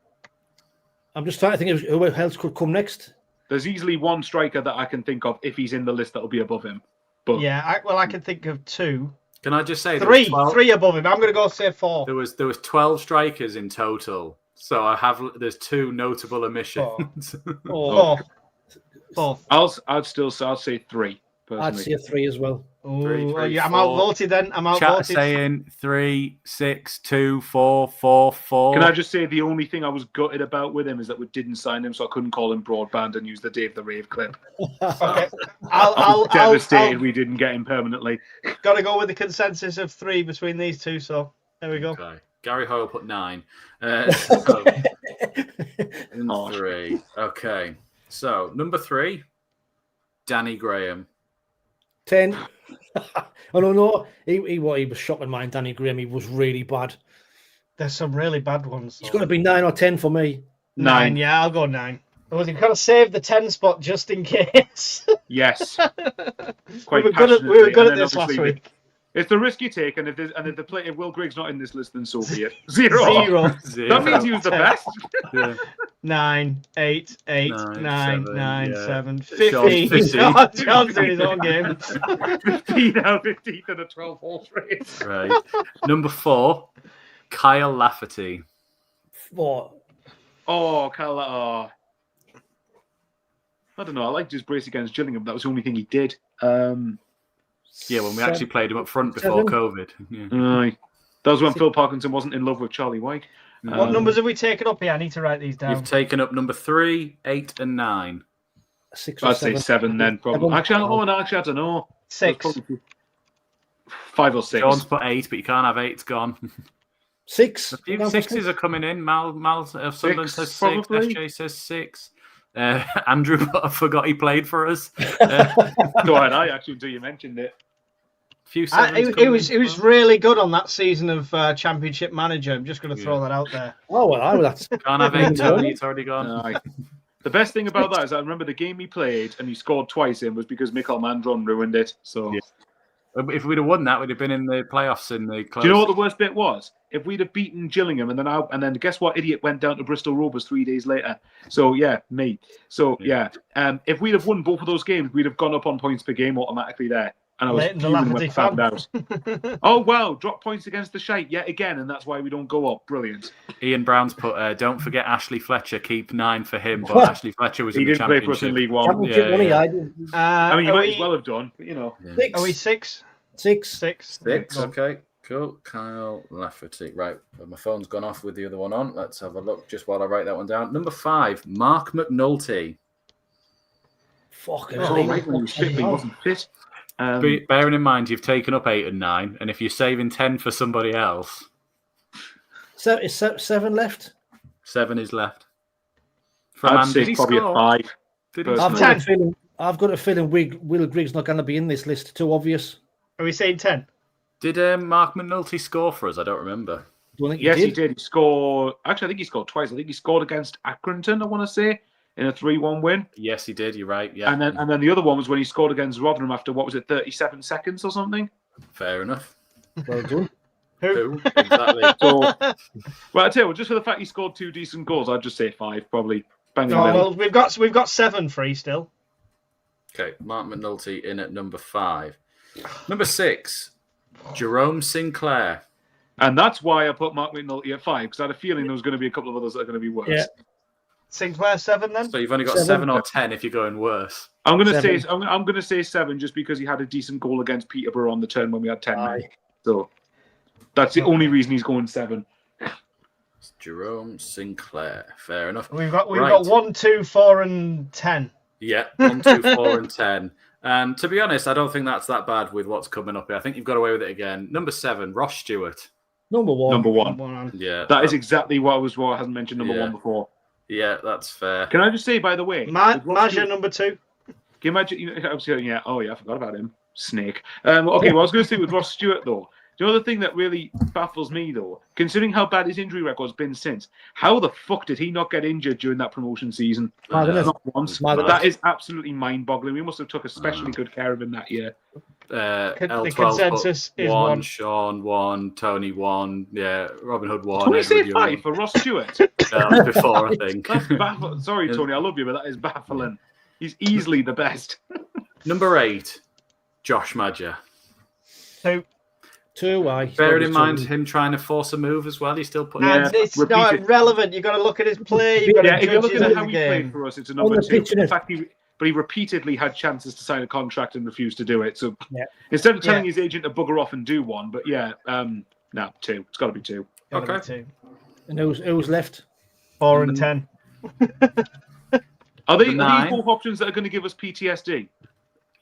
[SPEAKER 3] I'm just trying to think of who else could come next.
[SPEAKER 5] There's easily one striker that I can think of if he's in the list that'll be above him. But
[SPEAKER 2] Yeah, I can think of 2.
[SPEAKER 4] Can I just say
[SPEAKER 2] 3 above him. I'm going to go say 4.
[SPEAKER 4] There was 12 strikers in total. So there's 2 notable omissions.
[SPEAKER 3] Oh,
[SPEAKER 2] 4.
[SPEAKER 5] I'd say 3.
[SPEAKER 3] I'd
[SPEAKER 5] Personally.
[SPEAKER 3] say a 3 as well.
[SPEAKER 2] Oh, yeah, I'm
[SPEAKER 4] 4.
[SPEAKER 2] outvoted then. I'm
[SPEAKER 4] Chat
[SPEAKER 2] outvoted.
[SPEAKER 4] saying 3, 6, 2, 4, 4, 4.
[SPEAKER 5] Can I just say the only thing I was gutted about with him is that we didn't sign him, so I couldn't call him Broadband and use the Dave the Rave clip.
[SPEAKER 2] Okay.
[SPEAKER 5] I'm devastated we didn't get him permanently.
[SPEAKER 2] Got to go with the consensus of 3 between these two. So there we go.
[SPEAKER 4] Okay. Gary Hoyle put 9. So,
[SPEAKER 5] Oh,
[SPEAKER 4] 3. Okay. So number 3, Danny Graham.
[SPEAKER 3] 10. Oh no, he was shocking mine, Danny Graham. He was really bad.
[SPEAKER 2] There's some really bad ones.
[SPEAKER 3] It's got to be 9 or 10 for me.
[SPEAKER 2] 9. Yeah, I'll go 9. Well, you've got to save the 10 spot just in case.
[SPEAKER 5] Yes.
[SPEAKER 2] we
[SPEAKER 5] Quite
[SPEAKER 2] were good at
[SPEAKER 5] passionately, and then
[SPEAKER 2] this last
[SPEAKER 5] obviously
[SPEAKER 2] week.
[SPEAKER 5] It's the risk you take, and if Will Grigg's not in this list, then so be it. 0.
[SPEAKER 2] 0.
[SPEAKER 5] That means he was the best.
[SPEAKER 4] Yeah.
[SPEAKER 2] 9, 8, 8,
[SPEAKER 4] 9,
[SPEAKER 2] 9,
[SPEAKER 4] 7,
[SPEAKER 2] 9,
[SPEAKER 4] yeah.
[SPEAKER 2] 7,
[SPEAKER 4] Sean
[SPEAKER 2] 15.
[SPEAKER 4] 50.
[SPEAKER 2] John's in his own game.
[SPEAKER 5] 15 out of 15 in a 12-horse race.
[SPEAKER 4] Right. Number 4, Kyle Lafferty.
[SPEAKER 3] 4.
[SPEAKER 5] Oh, Kyle. Oh. I don't know. I liked his brace against Gillingham. That was the only thing he did.
[SPEAKER 4] Yeah, when we actually played him up front before
[SPEAKER 3] 7.
[SPEAKER 4] COVID. Yeah.
[SPEAKER 5] Aye. That was when Phil Parkinson wasn't in love with Charlie White.
[SPEAKER 2] What numbers have we taken up here? I need to write these down.
[SPEAKER 4] You've taken up number 3, 8, and 9.
[SPEAKER 3] 6 or
[SPEAKER 5] I'd say 7 then, probably.
[SPEAKER 3] 7.
[SPEAKER 5] Actually, I don't know.
[SPEAKER 2] 6.
[SPEAKER 5] 5 or 6.
[SPEAKER 4] John's put 8, but you can't have 8. It's gone.
[SPEAKER 3] 6.
[SPEAKER 4] A few 6s are coming in. Mal of Sunderland says 6.
[SPEAKER 5] probably.
[SPEAKER 4] FJ says 6. Andrew, I forgot he played for us.
[SPEAKER 5] Go ahead, I actually, until you mentioned it.
[SPEAKER 4] Few 7s
[SPEAKER 2] It
[SPEAKER 4] coming
[SPEAKER 2] was
[SPEAKER 4] in.
[SPEAKER 2] really good on that season of Championship Manager. I'm just going to throw that out there.
[SPEAKER 3] Oh, well, that's.
[SPEAKER 4] Can't have 8, Tony. It's already gone.
[SPEAKER 5] Aye. The best thing about that is I remember the game he played and he scored twice in was because Mikkel Mandron ruined it. So
[SPEAKER 4] If we'd have won that, we'd have been in the playoffs in the close.
[SPEAKER 5] Do you know what the worst bit was? If we'd have beaten Gillingham and then guess what idiot went down to Bristol Rovers 3 days later? So yeah, me. So yeah, if we'd have won both of those games, we'd have gone up on points per game automatically there. And I was fuming when we found out. Oh wow, drop points against the Shite yet again, and that's why we don't go up. Brilliant.
[SPEAKER 4] Ian Brown's put, don't forget Ashley Fletcher, keep 9 for him. But Ashley Fletcher was in the Championship.
[SPEAKER 5] He didn't play for us in League One.
[SPEAKER 3] I
[SPEAKER 5] mean, you might as well have done, but you know.
[SPEAKER 2] Yeah. Are we 6?
[SPEAKER 3] 6.
[SPEAKER 4] Okay, cool. Kyle Lafferty. Right, my phone's gone off with the other one on. Let's have a look just while I write that one down. Number 5, Mark McNulty.
[SPEAKER 3] Fucking
[SPEAKER 5] right when he was fit, he wasn't fit.
[SPEAKER 4] Bearing in mind you've taken up 8 and 9, and if you're saving 10 for somebody else,
[SPEAKER 3] so is 7 left?
[SPEAKER 4] 7 is left.
[SPEAKER 5] I'd say probably a 5.
[SPEAKER 3] I've got a feeling Will Griggs not going to be in this list. Too obvious.
[SPEAKER 2] Are we saying 10?
[SPEAKER 4] Did Mark McNulty score for us? I don't remember.
[SPEAKER 5] Yes, he did. He scored. Actually, I think he scored twice. I think he scored against Accrington, I want to say, in a 3-1 win.
[SPEAKER 4] Yes, he did. You're right. Yeah.
[SPEAKER 5] And then the other one was when he scored against Rotherham after, 37 seconds or something?
[SPEAKER 4] Fair enough.
[SPEAKER 3] Well done.
[SPEAKER 4] Who? Exactly.
[SPEAKER 5] Well, I tell you what, just for the fact he scored 2 decent goals, I'd just say 5, probably.
[SPEAKER 2] Well, we've got 7 free still.
[SPEAKER 4] Okay, Mark McNulty in at number 5. Number 6, Jerome Sinclair.
[SPEAKER 5] And that's why I put Mark McNulty at 5, because I had a feeling there was going to be a couple of others that are going to be worse.
[SPEAKER 3] Yeah.
[SPEAKER 2] Sinclair 7 then.
[SPEAKER 4] So you've only got 7 or 10 if you're going worse.
[SPEAKER 5] I'm going to say 7 just because he had a decent goal against Peterborough on the turn when we had 10 men. So that's the only reason he's going 7.
[SPEAKER 4] Jerome Sinclair. Fair enough.
[SPEAKER 2] We've got 1, 2, 4, and 10.
[SPEAKER 4] Yeah, 1, 2, 4, and 10. And to be honest, I don't think that's that bad with what's coming up here. I think you've got away with it again. Number 7, Ross Stewart.
[SPEAKER 3] Number 1.
[SPEAKER 4] Yeah,
[SPEAKER 5] that is exactly what I hasn't mentioned number 1 before.
[SPEAKER 4] Yeah, that's fair.
[SPEAKER 5] Can I just say, by the way,
[SPEAKER 2] Maja number 2.
[SPEAKER 5] Can you imagine? I forgot about him. Snake. Okay, well, I was going to say with Ross Stewart though. Do you know the thing that really baffles me though? Considering how bad his injury record's been since, how the fuck did he not get injured during that promotion season? Not once. That is absolutely mind-boggling. We must have took especially good care of him that year.
[SPEAKER 2] The consensus is 1.
[SPEAKER 4] Sean 1, Tony 1, yeah, Robin Hood 1.
[SPEAKER 5] Can we say 5 for Ross Stewart?
[SPEAKER 4] That was before, I think.
[SPEAKER 5] That's baffling. Sorry, Tony, I love you, but that is baffling. He's easily the best.
[SPEAKER 4] Number 8, Josh Madger.
[SPEAKER 3] 2.
[SPEAKER 4] Bearing in mind him trying to force a move as well, he's still putting.
[SPEAKER 2] It's not relevant. You've got to look at his play. You've got to
[SPEAKER 5] if you're looking at how he
[SPEAKER 2] game.
[SPEAKER 5] played for us, it's a number 2. In fact, but he repeatedly had chances to sign a contract and refused to do it. So instead of telling his agent to bugger off and do one, but 2. It's got to be 2.
[SPEAKER 2] Okay. 2.
[SPEAKER 3] And who's left?
[SPEAKER 2] 4 and 10.
[SPEAKER 5] Are these both options that are going to give us PTSD?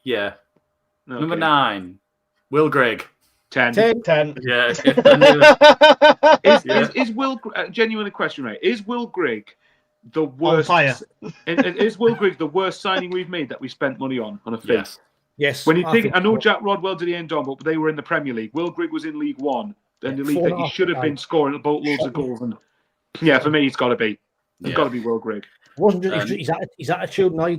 [SPEAKER 4] Yeah. Okay. Number 9, Will Grigg.
[SPEAKER 5] 10.
[SPEAKER 4] Yeah.
[SPEAKER 5] Is Will genuinely question, right? Is Will Grigg the worst?
[SPEAKER 2] On fire.
[SPEAKER 5] Is Will Grigg the worst signing we've made that we spent money on a fee?
[SPEAKER 3] Yes.
[SPEAKER 5] When you think, I know Jack Rodwell did the end on, but they were in the Premier League. Will Grigg was in League One, then the league that he should have been scoring a boatloads of goals. And for me, it's got to be. It's got to be Will Grigg.
[SPEAKER 3] Wasn't his attitude? No, he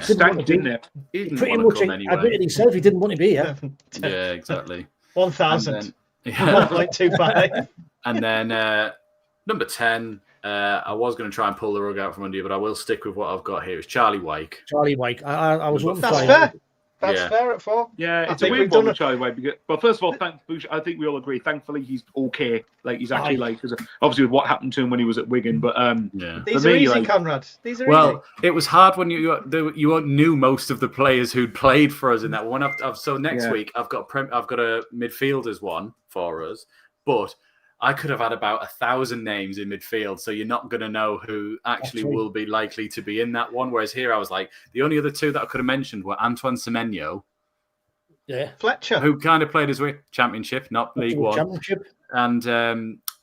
[SPEAKER 5] stank, didn't it?
[SPEAKER 3] He pretty much admitted himself he didn't want to be here.
[SPEAKER 4] Yeah, exactly.
[SPEAKER 2] 1,000. 1.25.
[SPEAKER 4] And then number 10, I was going to try and pull the rug out from under you, but I will stick with what I've got here. It's Charlie Wyke.
[SPEAKER 3] Charlie Wyke. I was wanting to
[SPEAKER 2] That's fair. That's fair at 4.
[SPEAKER 5] Yeah, it's a weird one with Charlie Wyke. Well, first of all, I think we all agree. Thankfully, he's okay. Like he's actually because obviously with what happened to him when he was at Wigan. But
[SPEAKER 2] these are easy, Conrad. These are easy.
[SPEAKER 4] It was hard when you knew most of the players who'd played for us in that one. So next week I've got a midfielders one for us, but I could have had about 1,000 names in midfield, so you're not going to know who actually will be likely to be in that one. Whereas here, I was like, the only other 2 that I could have mentioned were Antoine Semenyo,
[SPEAKER 2] Fletcher,
[SPEAKER 4] who kind of played his way Championship, not League One, and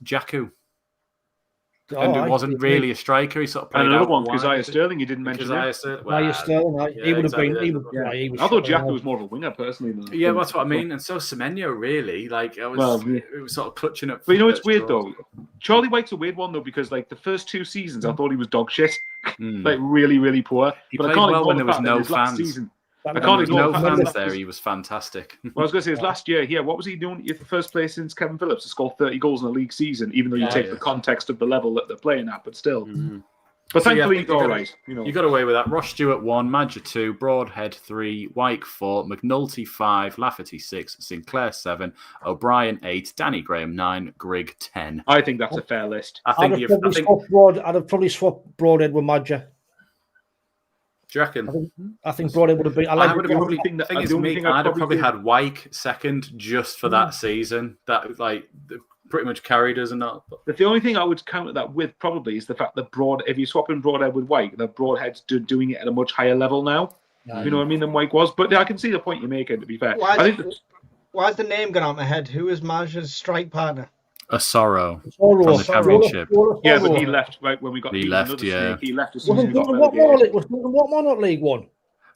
[SPEAKER 4] Jaku. And it wasn't really a striker. He sort of played
[SPEAKER 5] another one, Keziah Sterling. You didn't mention that.
[SPEAKER 3] Sterling. He would have been.
[SPEAKER 5] I thought Jaku was more of a winger, personally.
[SPEAKER 4] Yeah, that's what I mean. And so Semenyo, really, it was sort of clutching up.
[SPEAKER 5] But it's weird though. Charlie Wyke's a weird one though because the first 2 seasons I thought he was dog shit, really, really poor.
[SPEAKER 4] He played well when there was no fans.
[SPEAKER 5] I can't ignore
[SPEAKER 4] no
[SPEAKER 5] the fact
[SPEAKER 4] fans
[SPEAKER 5] that
[SPEAKER 4] there. He was fantastic.
[SPEAKER 5] Well, I was going to say, his last year here, what was he doing? The first place since Kevin Phillips to score 30 goals in a league season, even though you take the context of the level that they're playing at, but still.
[SPEAKER 4] Mm-hmm.
[SPEAKER 5] But thankfully, he's all right.
[SPEAKER 4] You got away with that. Ross Stewart 1, Madger 2, Broadhead 3, Wyke 4, McNulty 5, Lafferty 6, Sinclair 7, O'Brien 8, Danny Graham 9, Grigg 10.
[SPEAKER 5] I think that's a fair list.
[SPEAKER 3] I'd have probably swapped Broadhead with Madger.
[SPEAKER 4] Do you reckon?
[SPEAKER 3] I think Broadhead would have been.
[SPEAKER 4] I'd have probably had Wyke second just for that season. That pretty much carried us and not.
[SPEAKER 5] But the only thing I would counter that with probably is the fact that if you swap in Broadhead with Wyke, the Broadhead's doing it at a much higher level now. You know what I mean, than Wyke was. But I can see the point you're making, to be fair.
[SPEAKER 2] Why's the name gone out my head? Who was Madger's strike partner?
[SPEAKER 4] A Sorrow from the Championship.
[SPEAKER 5] Yeah, but he left right when we got.
[SPEAKER 4] He left. Yeah,
[SPEAKER 5] he left as
[SPEAKER 3] soon as he got relegated. Was Watmore not League One?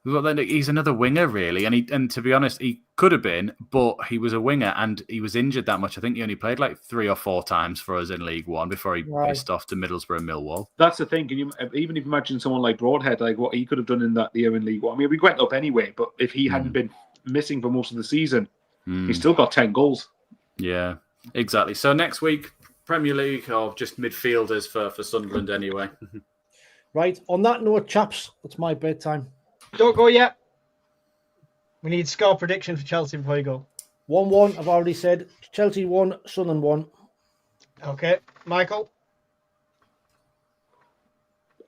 [SPEAKER 4] Well, then he's another winger, really, and to be honest, he could have been, but he was a winger and he was injured that much. I think he only played like 3 or 4 times for us in League One before he pissed off to Middlesbrough and Millwall.
[SPEAKER 5] That's the thing. Can you even if you imagine someone like Broadhead, like what he could have done in that year in League One? I mean, we went up anyway, but if he hadn't been missing for most of the season, he still got 10 goals.
[SPEAKER 4] Yeah, exactly. So next week, Premier League or just midfielders for Sunderland anyway.
[SPEAKER 3] Right. On that note, chaps, it's my bedtime.
[SPEAKER 2] Don't go yet. We need score prediction for Chelsea before you go.
[SPEAKER 3] 1-1, I've already said. Chelsea 1, Sunderland 1.
[SPEAKER 2] Okay. Michael?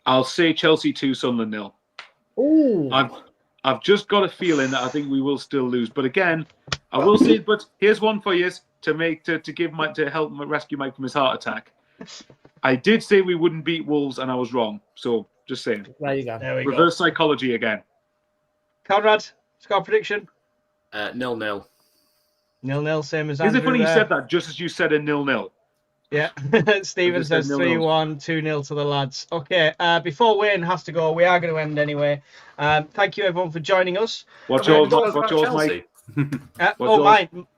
[SPEAKER 5] I'll say Chelsea 2, Sunderland 0.
[SPEAKER 3] Ooh.
[SPEAKER 5] I've just got a feeling that I think we will still lose. But again, I will say, but here's one for you to help rescue Mike from his heart attack. I did say we wouldn't beat Wolves and I was wrong. So just saying.
[SPEAKER 3] There you go.
[SPEAKER 5] Reverse psychology again.
[SPEAKER 2] Conrad, score prediction?
[SPEAKER 4] 0-0.
[SPEAKER 2] 0-0, same as Andrew.
[SPEAKER 5] Is it funny you said that just as you said a 0-0?
[SPEAKER 2] Yeah. Stephen says 3-1, 2-0 to the lads. Okay, before Wayne has to go, we are going to end anyway. Thank you everyone for joining us.
[SPEAKER 5] What's yours, Mike?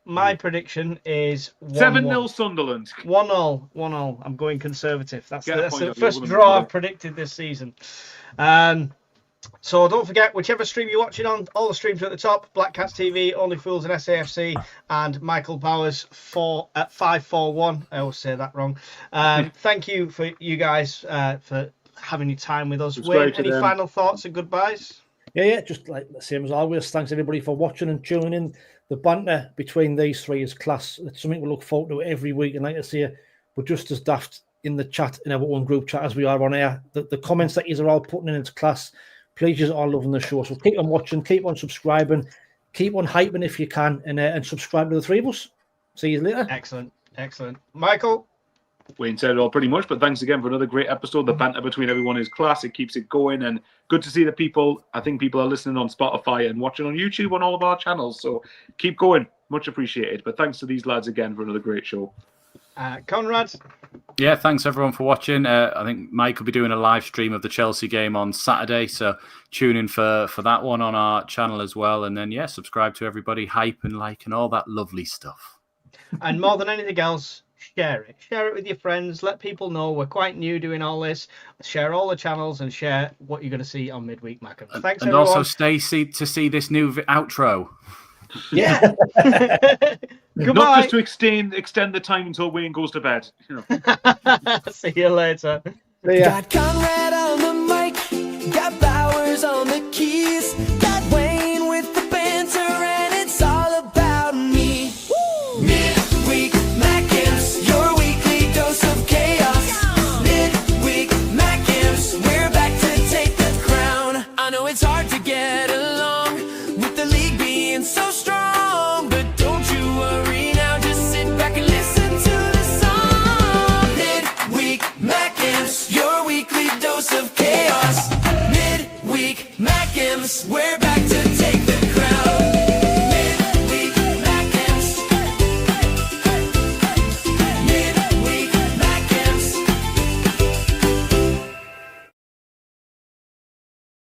[SPEAKER 2] My prediction is
[SPEAKER 5] 7-0 Sunderland.
[SPEAKER 2] 1-0. I'm going conservative. That's the first draw I've predicted this season. So don't forget, whichever stream you're watching on, all the streams are at the top. Black Cats TV, Only Fools and SAFC, and Michael Bowers 541. I always say that wrong. Thank you for you guys for having your time with us. Wayne, any final thoughts and goodbyes?
[SPEAKER 3] Yeah, just like the same as always. Thanks everybody for watching and tuning in. The banter between these three is class. It's something we look forward to every week. And like I say, we're just as daft in the chat, in our own group chat, as we are on air. The comments that you are all putting in, it's class. Please, you're all loving the show. So keep on watching, keep on subscribing, keep on hyping if you can, and subscribe to the three of us. See you later.
[SPEAKER 2] Excellent. Michael?
[SPEAKER 5] Wayne said it all pretty much, but thanks again for another great episode. The banter between everyone is class. It keeps it going, and good to see that people, I think people are listening on Spotify and watching on YouTube on all of our channels. So keep going. Much appreciated. But thanks to these lads again for another great show.
[SPEAKER 2] Conrad?
[SPEAKER 4] Yeah, thanks everyone for watching. I think Mike will be doing a live stream of the Chelsea game on Saturday, so tune in for that one on our channel as well. And then, subscribe to everybody, hype and like and all that lovely stuff.
[SPEAKER 2] And more than anything else, share it. Share it with your friends. Let people know we're quite new doing all this. Share all the channels and share what you're going to see on Midweek Mackems. Thanks,
[SPEAKER 4] and
[SPEAKER 2] everyone.
[SPEAKER 4] Also stay to see this new outro.
[SPEAKER 3] Yeah.
[SPEAKER 2] Goodbye.
[SPEAKER 5] Not just to extend the time until Wayne goes to bed.
[SPEAKER 2] See you later.
[SPEAKER 1] Got Conrad on the mic, got Bowers on the keys, got Wayne with the banter, and it's all about me. Midweek Mackems, your weekly dose of chaos. Midweek Mackems, we're back to take the crown. I know it's hard to get along with the league being so strong, but don't you worry now, just sit back and listen to the song. Midweek Mackems, your weekly dose of chaos. Midweek Mackems, we're back to